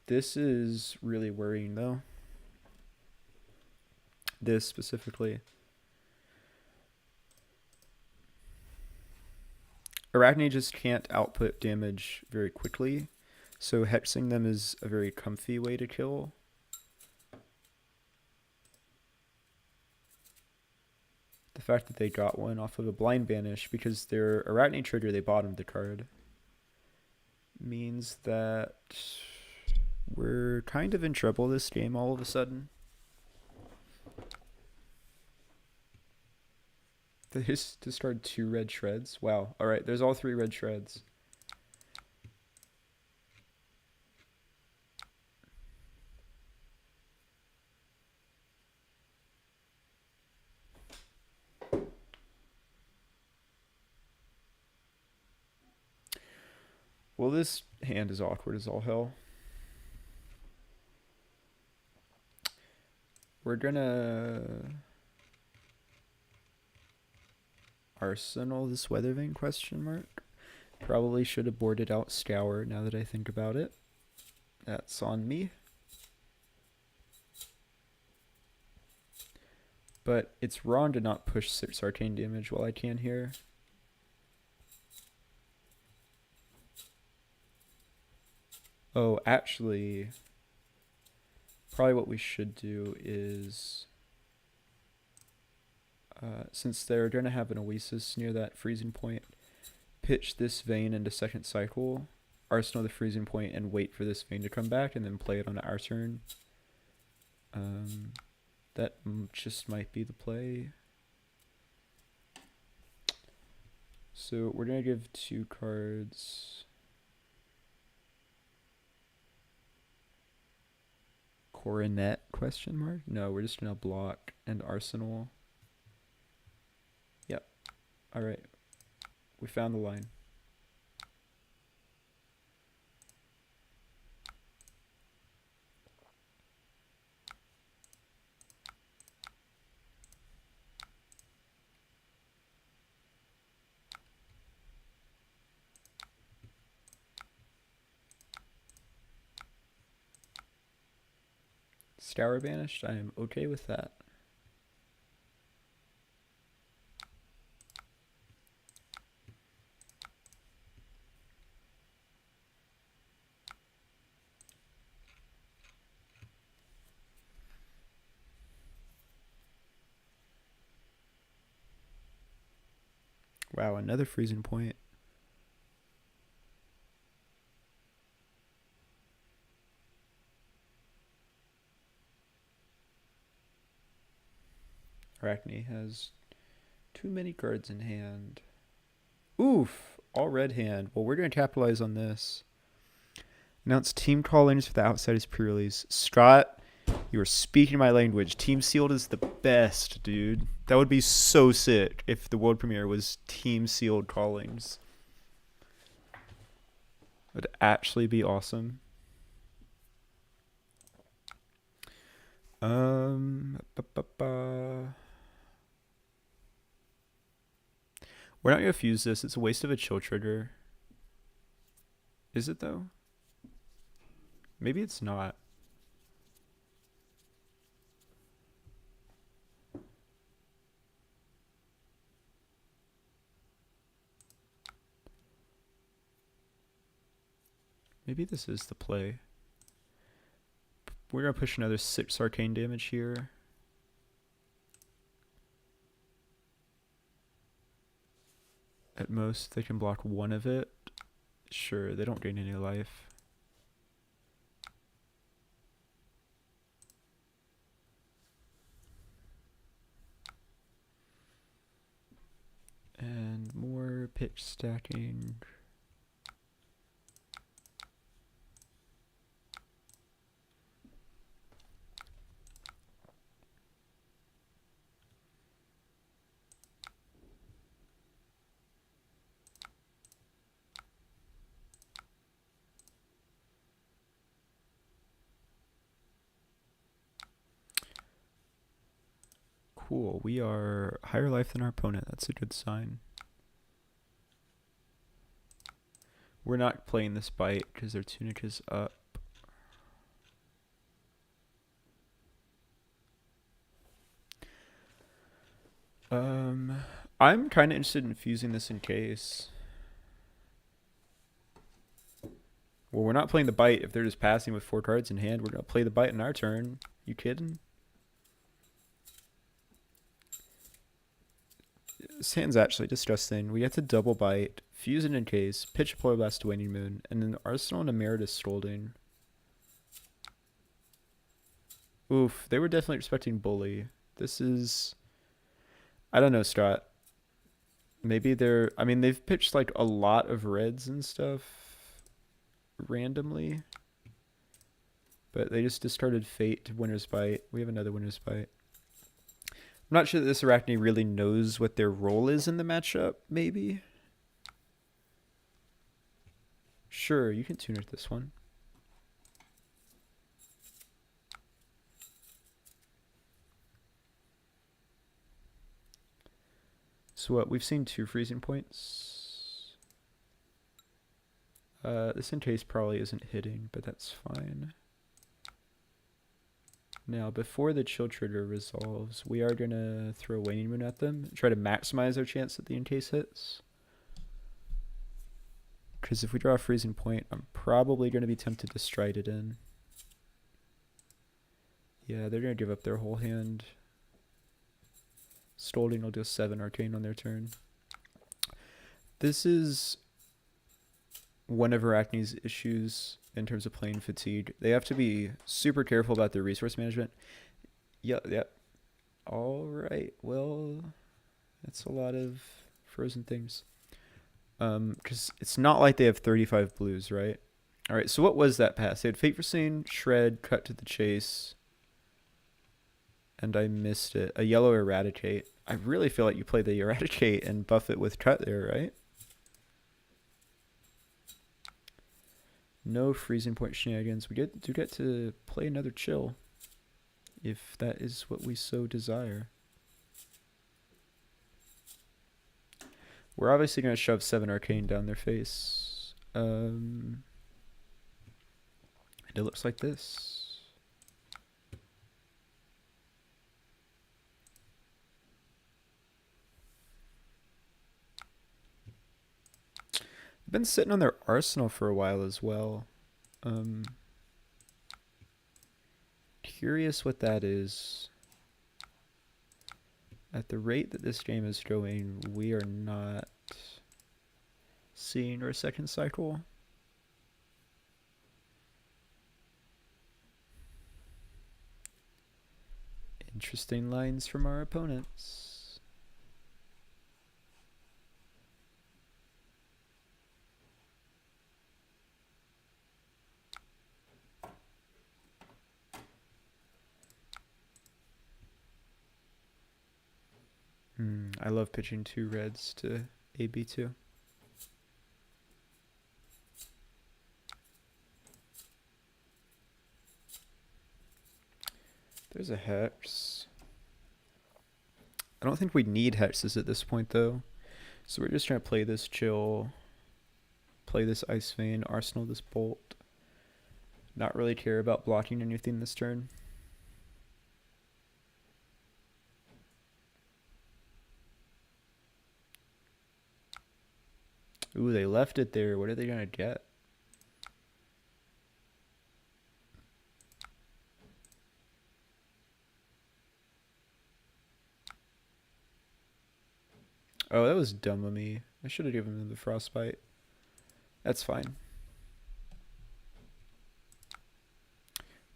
This is really worrying, though. This specifically. Arachne just can't output damage very quickly, so hexing them is a very comfy way to kill. the fact that they got one off of a blind banish because their Arakni trigger, they bottomed the card, means that we're kind of in trouble this game all of a sudden. They just discard 2 red shreds. Wow. Alright, there's all 3 red shreds. Well, this hand is awkward as all hell. We're gonna Arsenal this Weathervane question mark. Probably should have boarded out Scour now that I think about it. That's on me. But it's wrong to not push 6 arcane damage while I can here. Oh, actually, probably what we should do is, since they're going to have an Oasis near that freezing point, pitch this vein into second cycle, Arsenal the freezing point, and wait for this vein to come back, and then play it on our turn. That just might be the play. So we're going to give 2 cards. Coronet question mark? No, we're just gonna block and Arsenal. Yep. Alright. We found the line. Scour banished, I am okay with that. Wow, another freezing point. Arakni has too many cards in hand. Oof! All red hand. Well, we're going to capitalize on this. Announce team callings for the Outsiders pre-release. Scott, you are speaking my language. Team Sealed is the best, dude. That would be so sick if the world premiere was Team Sealed callings. Would actually be awesome. We're not going to fuse this. It's a waste of a chill trigger. Is it, though? Maybe it's not. Maybe this is the play. We're going to push another 6 arcane damage here. At most, they can block 1 of it. Sure, they don't gain any life. And more pitch stacking. Cool, we are higher life than our opponent. That's a good sign. We're not playing this bite because their tunic is up. I'm kind of interested in fusing this in case. Well, we're not playing the bite if they're just passing with 4 cards in hand. We're going to play the bite in our turn. You kidding? This hand's actually disgusting. We get to double bite, fuse an encase, pitch a Polar Blast to Waning Moon, and then Arsenal and Emeritus Scolding. Oof, they were definitely expecting Bully. This is... I don't know, Strat. Maybe they're... I mean, they've pitched like a lot of reds and stuff randomly. But they just discarded Fate to Winter's Bite. We have another Winter's Bite. I'm not sure that this Arakni really knows what their role is in the matchup, maybe. Sure, you can tuner this one. So what, we've seen 2 freezing points. This encase probably isn't hitting, but that's fine. Now, before the chill trigger resolves, we are going to throw Waning Moon at them. Try to maximize our chance that the encase hits. Because if we draw a freezing point, I'm probably going to be tempted to stride it in. Yeah, they're going to give up their whole hand. Scolding will do 7 Arcane on their turn. This is one of Arakni's issues in terms of playing fatigue. They have to be super careful about their resource management. Yep. All right. Well, that's a lot of frozen things. Because it's not like they have 35 blues, right? All right. So what was that pass? They had Fate Foreseen, Shred, Cut to the Chase, and I missed it. A yellow Eradicate. I really feel like you play the Eradicate and buff it with Cut there, right? No freezing point shenanigans. We do get to play another chill, if that is what we so desire. We're obviously going to shove 7 Arcane down their face. And it looks like this. Been sitting on their arsenal for a while as well. Curious what that is. At the rate that this game is going, we are not seeing our second cycle. Interesting lines from our opponents. I love pitching 2 reds to AB2. There's a Hex. I don't think we need hexes at this point though. So we're just trying to play this chill, play this Ice Vein, arsenal this Bolt. Not really care about blocking anything this turn. Ooh, they left it there. What are they gonna get? Oh, that was dumb of me. I should have given them the Frostbite. That's fine.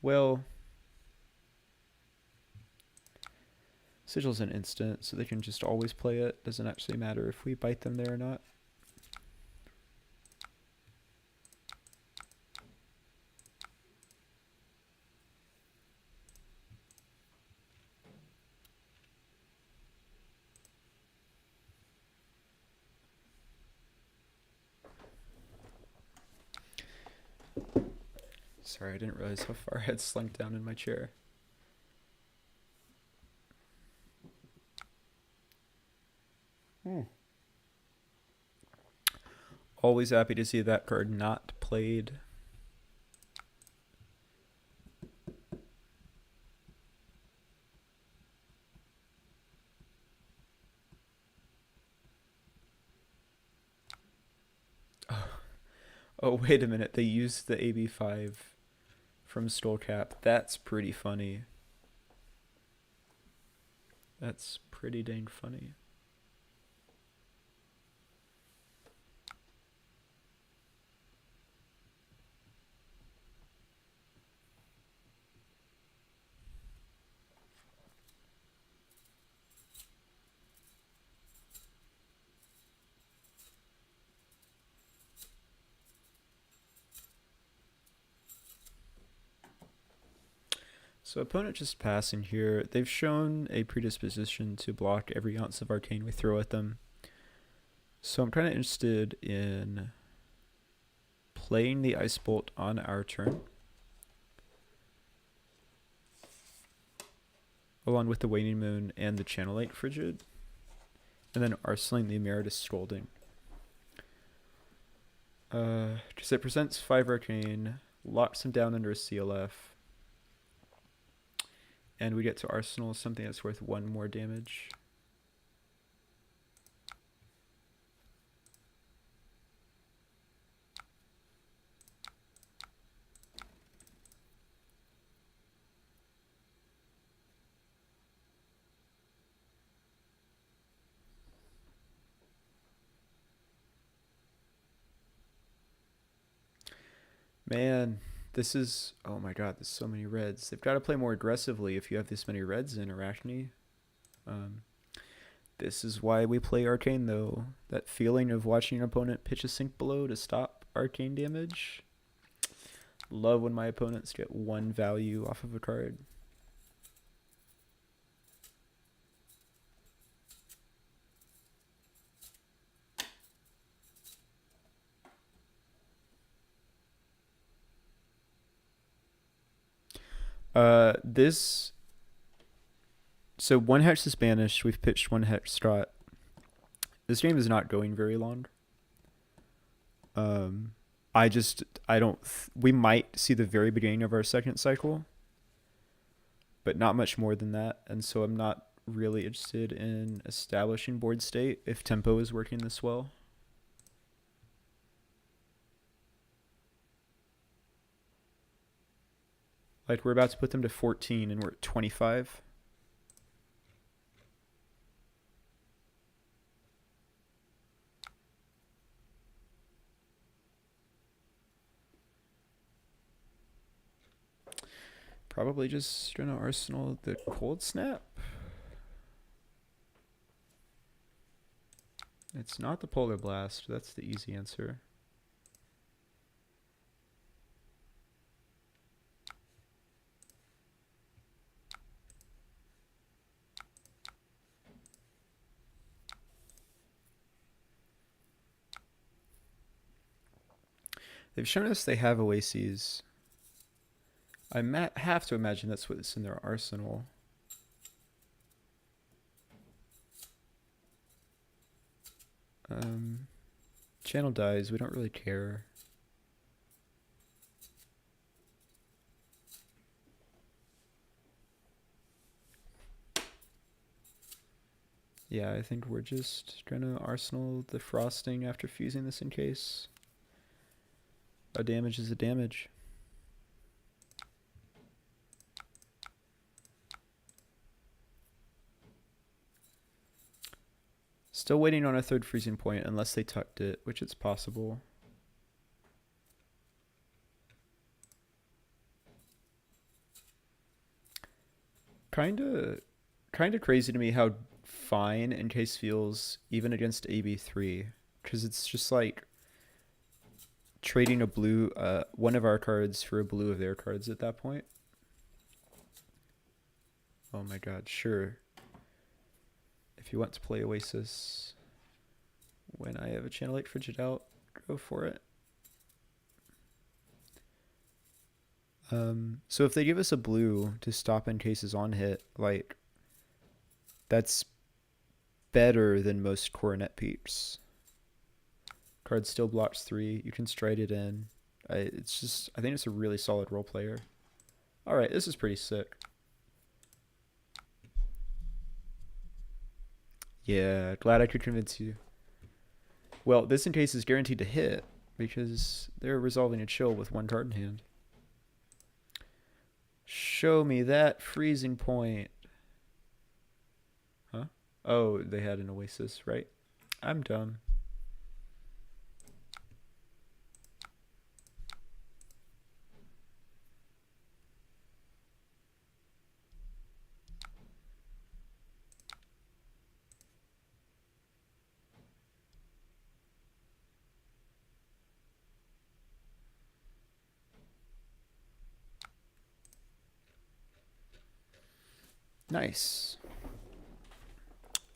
Well, Sigil's an instant, so they can just always play it. Doesn't actually matter if we bite them there or not. Sorry, I didn't realize how far I had slunk down in my chair. Always happy to see that card not played. Oh, wait a minute. They used the AB5 from Skullcap. That's pretty funny. That's pretty dang funny. So opponent just passing here. They've shown a predisposition to block every ounce of Arcane we throw at them. So I'm kind of interested in playing the Ice Bolt on our turn, along with the Waning Moon and the Channel Light Frigid, and then arsenaling the Emeritus Scolding. Because it presents 5 Arcane, locks him down under a CLF, and we get to arsenal something that's worth 1 more damage. Man, this is... oh my god, there's so many reds. They've got to play more aggressively if you have this many reds in Arakni. This is why we play Arcane, though. That feeling of watching your opponent pitch a sink below to stop Arcane damage. Love when my opponents get 1 value off of a card. So 1 Hex is banished. We've pitched 1 Hex Strat. This game is not going very long. We might see the very beginning of our second cycle, but not much more than that. And so I'm not really interested in establishing board state if tempo is working this well. Like, we're about to put them to 14 and we're at 25. Probably just gonna arsenal the Cold Snap. It's not the Polar Blast. That's the easy answer. They've shown us they have Oases. I have to imagine that's what's in their arsenal. Channel dies. We don't really care. Yeah, I think we're just gonna arsenal the Frosting after fusing this in case. A damage is a damage. Still waiting on a 3rd freezing point unless they tucked it, which it's possible. Kinda crazy to me how fine Encase feels even against AB3, because it's just like trading a blue, one of our cards for a blue of their cards at that point. Oh my god, sure. If you want to play Oasis when I have a Channel 8 Frigid out, go for it. So if they give us a blue to stop Encases on hit, like, that's better than most Coronet peeps. Card still blocks 3. You can stride it in. I think it's a really solid role player. Alright, this is pretty sick. Yeah, glad I could convince you. Well, this Encase is guaranteed to hit because they're resolving a chill with 1 card in hand. Show me that freezing point. Huh? Oh, they had an Oasis, right? I'm dumb. Nice.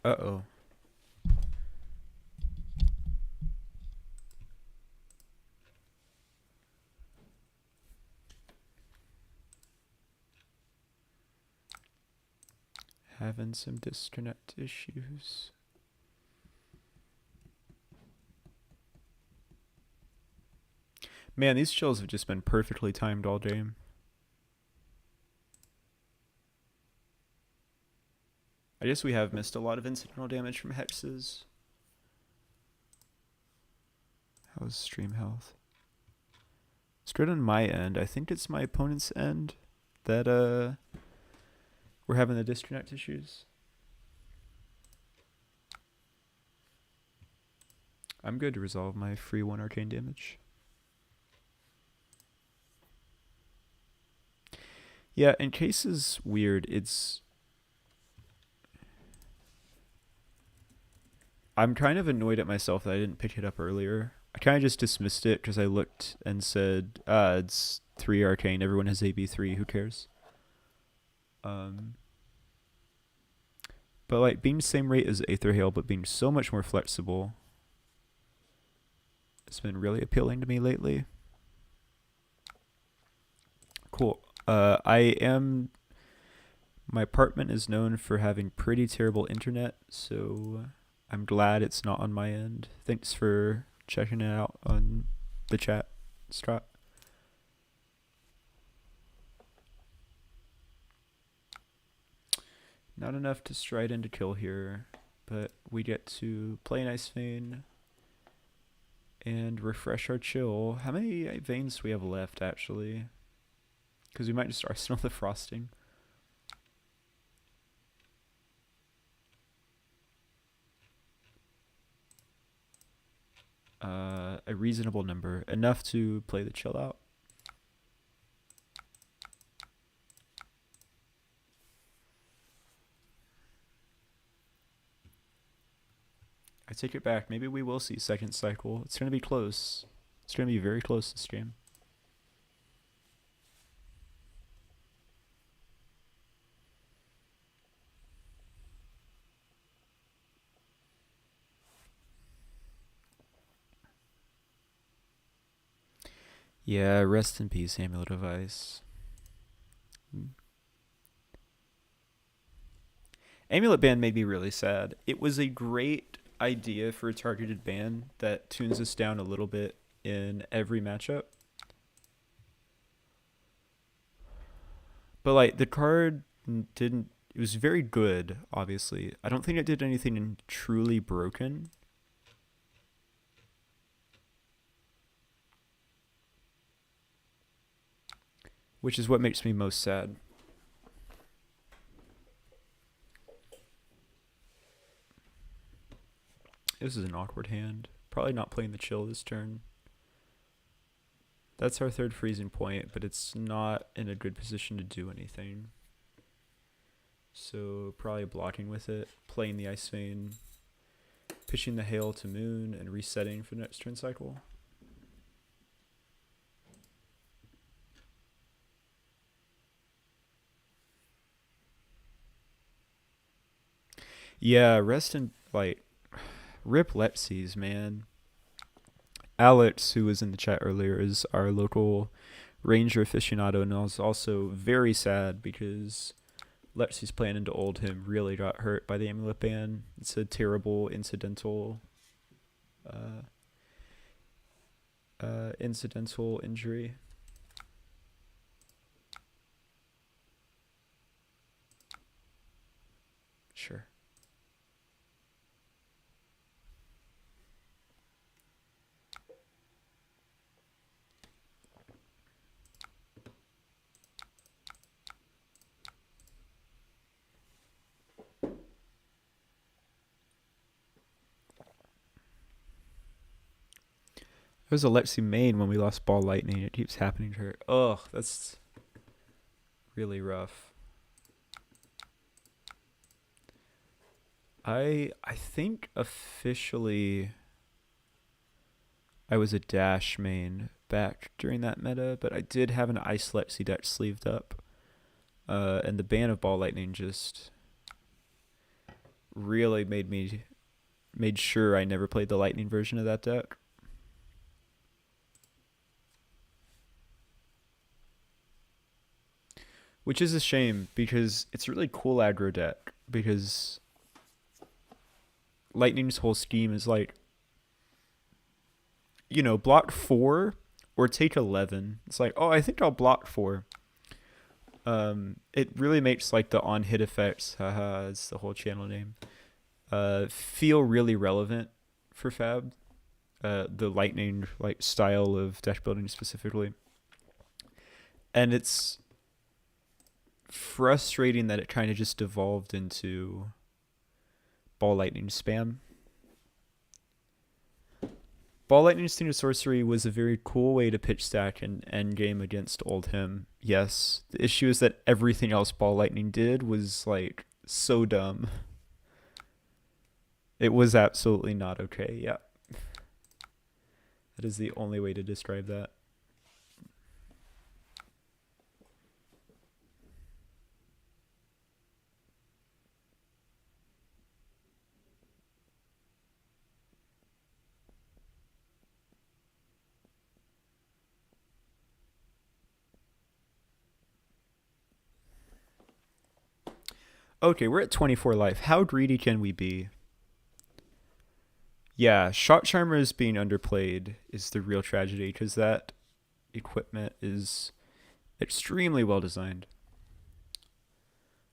Uh-oh. Having some disconnect issues. Man, these chills have just been perfectly timed all game. I guess we have missed a lot of incidental damage from hexes. How's stream health? It's good on my end. I think it's my opponent's end that we're having the disconnect issues. I'm good to resolve my free 1 arcane damage. Yeah, in cases weird, I'm kind of annoyed at myself that I didn't pick it up earlier. I kind of just dismissed it because I looked and said, it's 3 arcane, everyone has AB3, who cares? But like being the same rate as Aether Hail, but being so much more flexible, it's been really appealing to me lately. Cool. My apartment is known for having pretty terrible internet, so I'm glad it's not on my end. Thanks for checking it out on the chat, Strat. Not enough to stride into kill here, but we get to play an Ice Vein and refresh our chill. How many veins do we have left, actually? Because we might just arsenal the frosting. A reasonable number, enough to play the chill out. I take it back. Maybe we will see second cycle. It's going to be close. It's going to be very close this game. Yeah, rest in peace, Amulet of Ice. Amulet ban made me really sad. It was a great idea for a targeted ban that tunes us down a little bit in every matchup. But like the card didn't, it was very good, obviously. I don't think it did anything truly broken. Which is what makes me most sad. This is an awkward hand. Probably not playing the chill this turn. That's our third freezing point, but it's not in a good position to do anything. So probably blocking with it, playing the Ice Vein, pitching the Hail to Moon, and resetting for the next turn cycle. Yeah, rest in, like, rip Lepsies, man. Alex, who was in the chat earlier, is our local ranger aficionado, and I was also very sad because Lepsies planning to ult him really got hurt by the Amulet ban. It's a terrible incidental injury. Sure. It was Alexi main when we lost Ball Lightning. It keeps happening to her. Ugh, that's really rough. I think officially I was a Dash main back during that meta, but I did have an Ice Lexi deck sleeved up. And the ban of Ball Lightning just really made sure I never played the Lightning version of that deck. Which is a shame, because it's a really cool aggro deck, because Lightning's whole scheme is like, you know, block 4 or take 11. It's like, oh, I think I'll block 4. It really makes like the on hit effects, haha, it's the whole channel name, feel really relevant for Fab. The Lightning like style of deck building specifically. And it's frustrating that it kind of just devolved into Ball Lightning spam. Ball Lightning Sting of Sorcery was a very cool way to pitch stack and endgame against Old Him. Yes, the issue is that everything else Ball Lightning did was like so dumb. It was absolutely not okay. Yeah, that is the only way to describe that. Okay, we're at 24 life. How greedy can we be? Yeah, Shot Charmers being underplayed is the real tragedy, because that equipment is extremely well designed.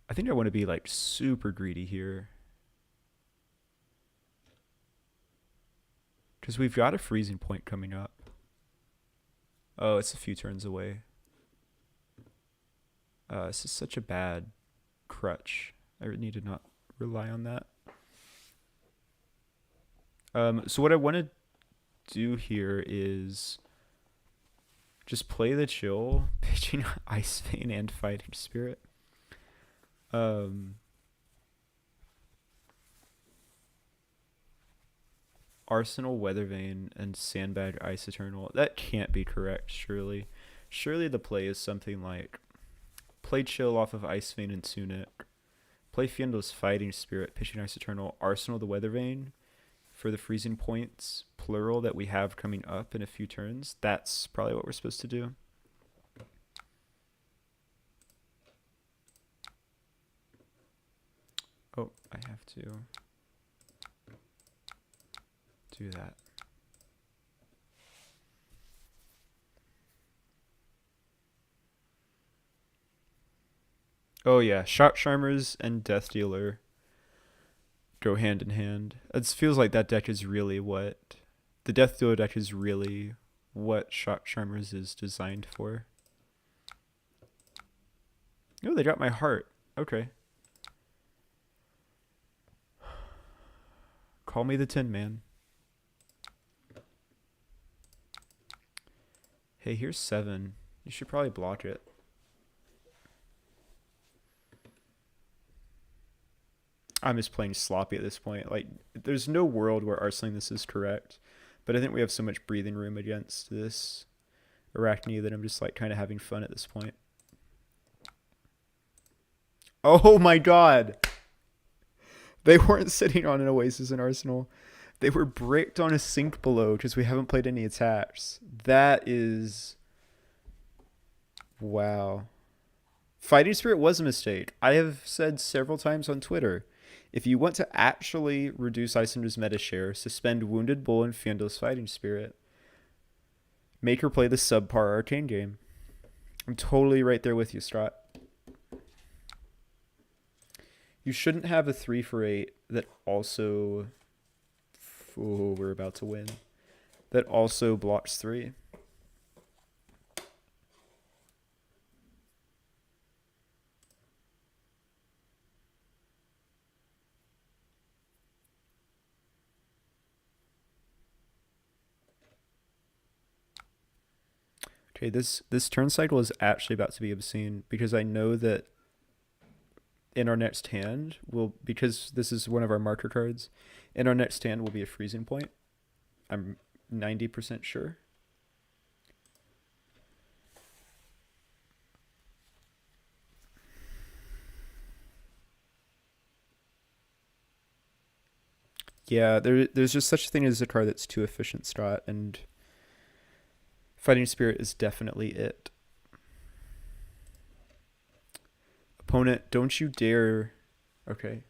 I think I want to be like super greedy here, because we've got a freezing point coming up. Oh, it's a few turns away. This is such a bad crutch. I need to not rely on that. So what I want to do here is just play the chill, pitching Ice Vein and Fighting Spirit. Arsenal, Weathervane, and Sandbag Ice Eternal. That can't be correct, surely. Surely the play is something like play chill off of Ice Vein and Tunic, play Fiendo's Fighting Spirit, pitching Ice Eternal, Arsenal the Weathervane for the freezing points, plural, that we have coming up in a few turns. That's probably what we're supposed to do. Oh, I have to do that. Oh yeah, Shot Charmers and Death Dealer go hand in hand. It feels like that deck is really what the Death Dealer deck is really what Shot Charmers is designed for. Oh, they got my heart. Okay. Call me the Tin Man. Hey, here's 7. You should probably block it. I'm just playing sloppy at this point. Like, there's no world where arsenal this is correct, but I think we have so much breathing room against this Arakni that I'm just like kind of having fun at this point. Oh my god! They weren't sitting on an Oasis in Arsenal. They were bricked on a Sink Below because we haven't played any attacks. That is... wow. Fighting Spirit was a mistake. I have said several times on Twitter, if you want to actually reduce Iyslander's meta share, suspend Wounded Bull and Fiendo's Fighting Spirit. Make her play the subpar Arcane game. I'm totally right there with you, Strat. You shouldn't have a 3 for 8 that also... oh, we're about to win. That also blocks 3. Okay, this turn cycle is actually about to be obscene, because I know that in our next hand, because this is one of our marker cards, in our next hand will be a freezing point. I'm 90% sure. Yeah, there's just such a thing as a card that's too efficient strat, and Fighting Spirit is definitely it. Opponent, don't you dare. Okay.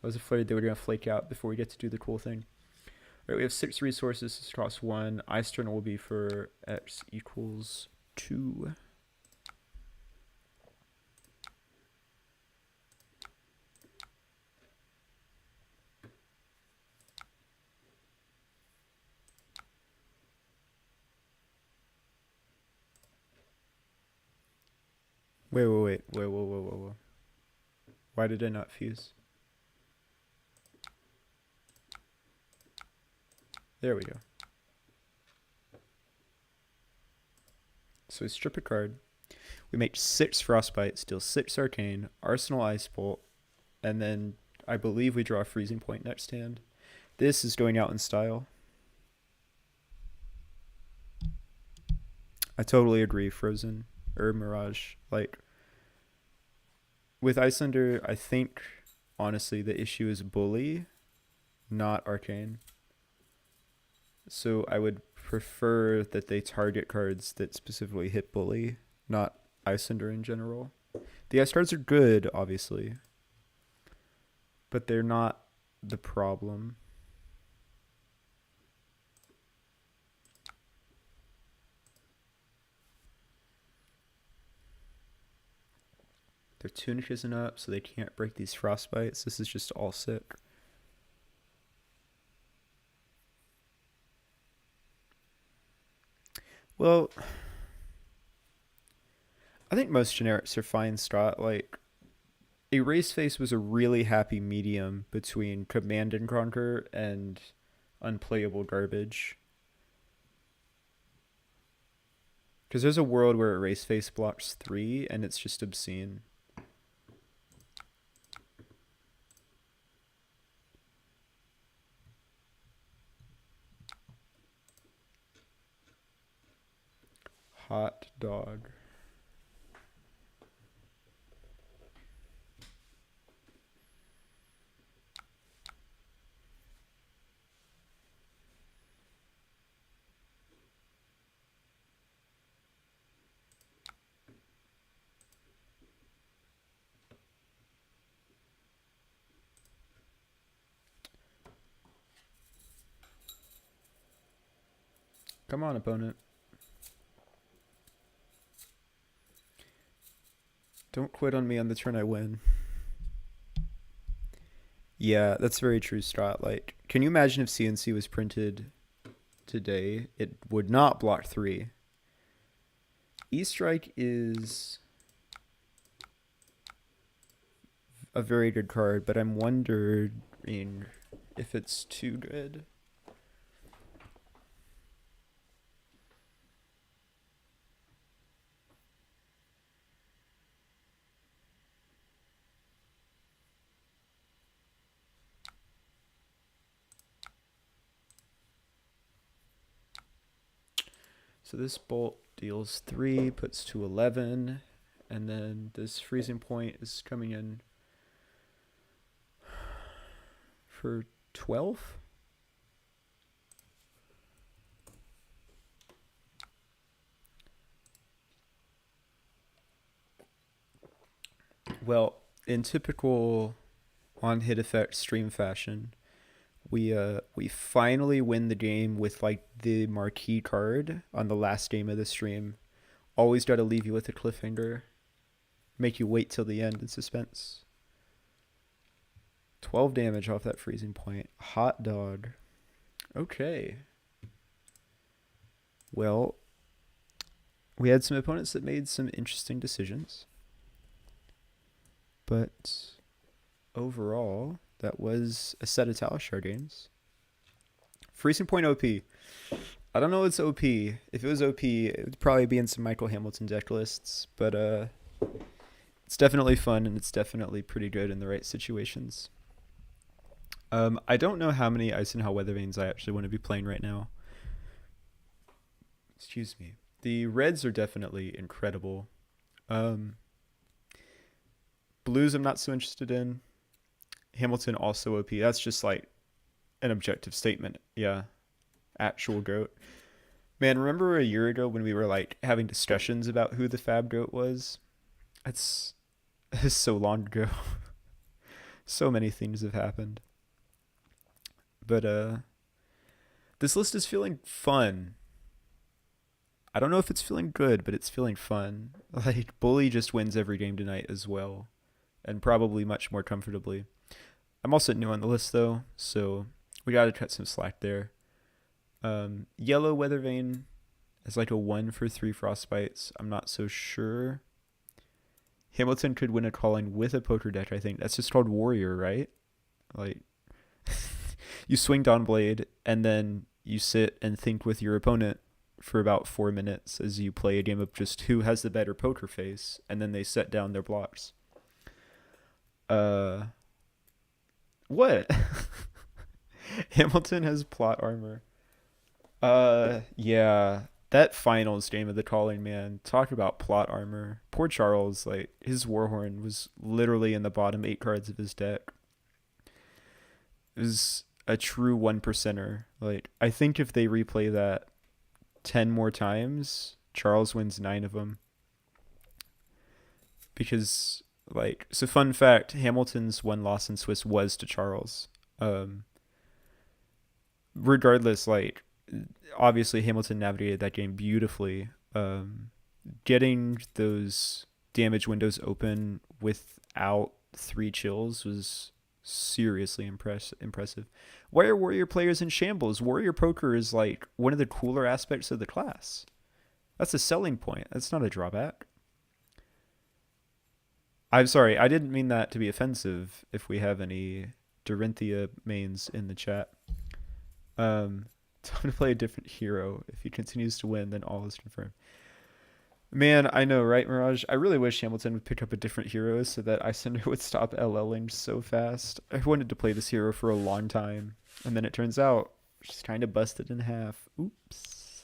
I was afraid they were going to flake out before we get to do the cool thing. All right, we have 6 resources. This costs 1. Ice turn will be for x equals 2. Wait. Whoa. Why did I not fuse? There we go. So we strip a card. We make 6 Frostbite, steal 6 Arcane, Arsenal Ice Bolt, and then I believe we draw a Freezing Point next hand. This is going out in style. I totally agree, Frozen or Mirage. Like, with Iyslander, I think, honestly, the issue is Bully, not Arcane. So I would prefer that they target cards that specifically hit Bully, not Iyslander in general. The ice cards are good, obviously, but they're not the problem. Their tunic isn't up, so they can't break these frostbites. This is just all sick. Well, I think most generics are fine strat. Like, Erase Face was a really happy medium between Command and Conquer and unplayable garbage. Because there's a world where Erase Face blocks 3 and it's just obscene. Hot dog. Come on, opponent. Don't quit on me on the turn I win. Yeah, that's very true, strat. Like, can you imagine if CNC was printed today? It would not block 3. E-Strike is a very good card, but I'm wondering if it's too good. So this bolt deals 3, puts to 11, and then this freezing point is coming in for 12? Well, in typical on-hit effect stream fashion, we finally win the game with like the marquee card on the last game of the stream. Always try to leave you with a cliffhanger, make you wait till the end in suspense. 12 damage off that freezing point. Hot dog. Okay. Well, we had some opponents that made some interesting decisions, but overall, that was a set of Talishar games. Freezing point OP. I don't know what's OP. If it was OP, it would probably be in some Michael Hamilton deck lists, but it's definitely fun and it's definitely pretty good in the right situations. I don't know how many Eisenhower Weathervanes I actually want to be playing right now. Excuse me. The reds are definitely incredible. Blues I'm not so interested in. Hamilton also OP. That's just like an objective statement. Yeah, actual goat. Man, remember a year ago when we were like having discussions about who the fab goat was? It's, it's so long ago. So many things have happened. But this list is feeling fun. I don't know if it's feeling good, but it's feeling fun. Like Bully just wins every game tonight as well, and probably much more comfortably. I'm also new on the list though, so we gotta cut some slack there. Yellow Weathervane is like a 1 for 3 frostbites. I'm not so sure. Hamilton could win a calling with a poker deck, I think. That's just called Warrior, right? Like, you swing Dawnblade, and then you sit and think with your opponent for about 4 minutes as you play a game of just who has the better poker face, and then they set down their blocks. What? Hamilton has plot armor. Yeah. That finals game of the Calling, man. Talk about plot armor. Poor Charles, like, his Warhorn was literally in the bottom 8 cards of his deck. It was a true 1%er. Like, I think if they replay that 10 more times, Charles wins 9 of them. Because, like, so fun fact, Hamilton's one loss in Swiss was to Charles. Regardless, like, obviously Hamilton navigated that game beautifully. Getting those damage windows open without 3 chills was seriously impressive. Why are Warrior players in shambles? Warrior poker is like one of the cooler aspects of the class. That's a selling point. That's not a drawback. I'm sorry, I didn't mean that to be offensive if we have any Dorinthia mains in the chat. Time to play a different hero. If he continues to win, then all is confirmed. Man, I know, right, Mirage? I really wish Hamilton would pick up a different hero so that Iyslander would stop LLing so fast. I wanted to play this hero for a long time, and then it turns out she's kind of busted in half. Oops.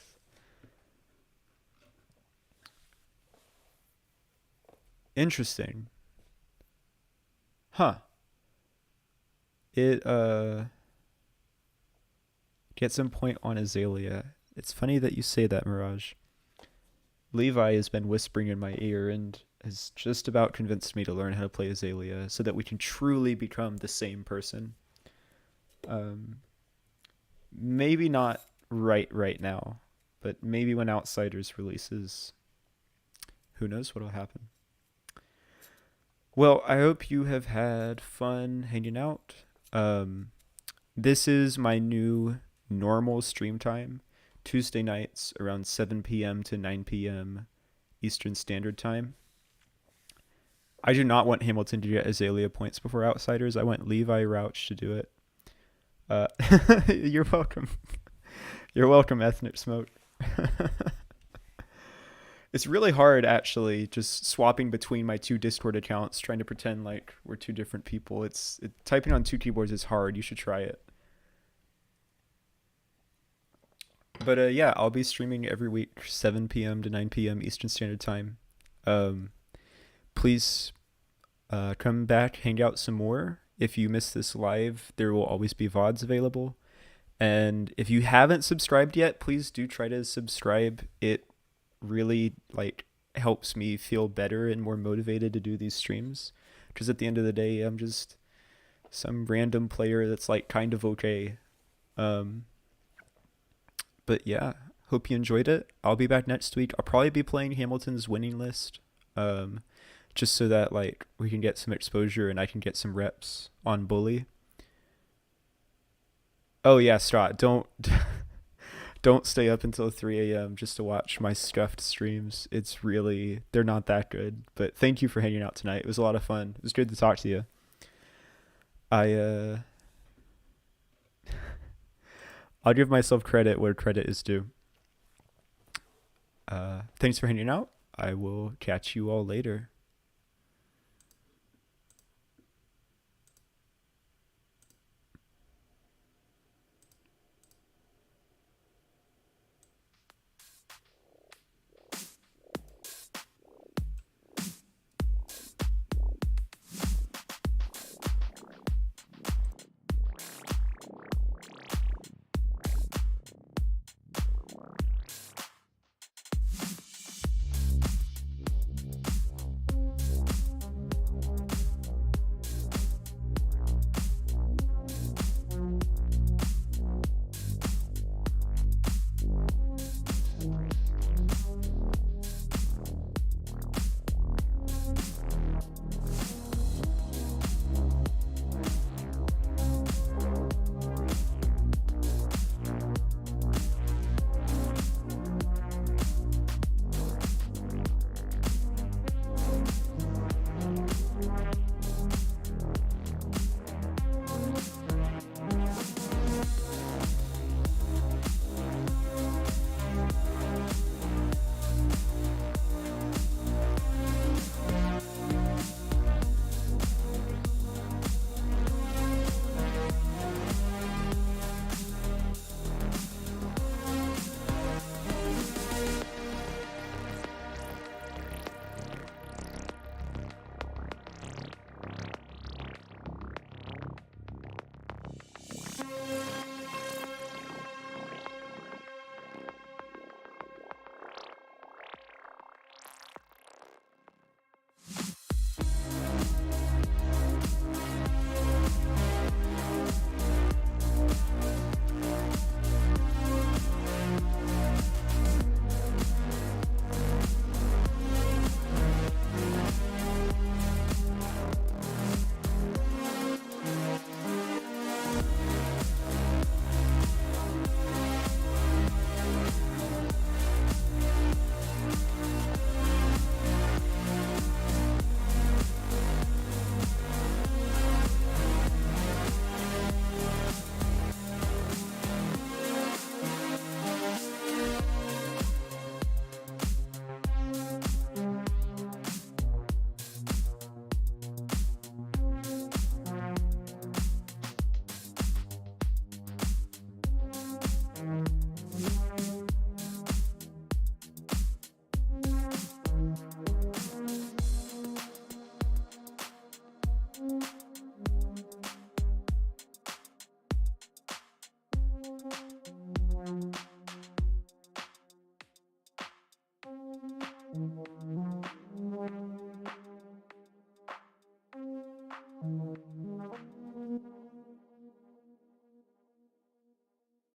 Interesting. Huh. It, get some point on Azalea. It's funny that you say that, Mirage. Levi has been whispering in my ear and has just about convinced me to learn how to play Azalea so that we can truly become the same person. Maybe not right now, but maybe when Outsiders releases, who knows what'll happen. Well, I hope you have had fun hanging out. This is my new normal stream time, Tuesday nights around 7 p.m. to 9 p.m. Eastern Standard Time. I do not want Hamilton to get Azalea points before Outsiders. I want Levi Rouch to do it. You're welcome. You're welcome, Ethnic Smoke. It's really hard, actually, just swapping between my 2 Discord accounts, trying to pretend like we're 2 different people. Typing on 2 keyboards is hard. You should try it. But yeah, I'll be streaming every week, 7 p.m. to 9 p.m. Eastern Standard Time. Please come back, hang out some more. If you miss this live, there will always be VODs available. And if you haven't subscribed yet, please do try to subscribe. It really helps me feel better and more motivated to do these streams. Because at the end of the day, I'm just some random player that's kind of okay. But yeah, hope you enjoyed it. I'll be back next week. I'll probably be playing Hamilton's winning list, just so that we can get some exposure and I can get some reps on Bully. Oh yeah, Scott, don't stay up until 3 a.m. just to watch my scuffed streams. They're not that good. But thank you for hanging out tonight. It was a lot of fun. It was good to talk to you. I'll give myself credit where credit is due. Thanks for hanging out. I will catch you all later.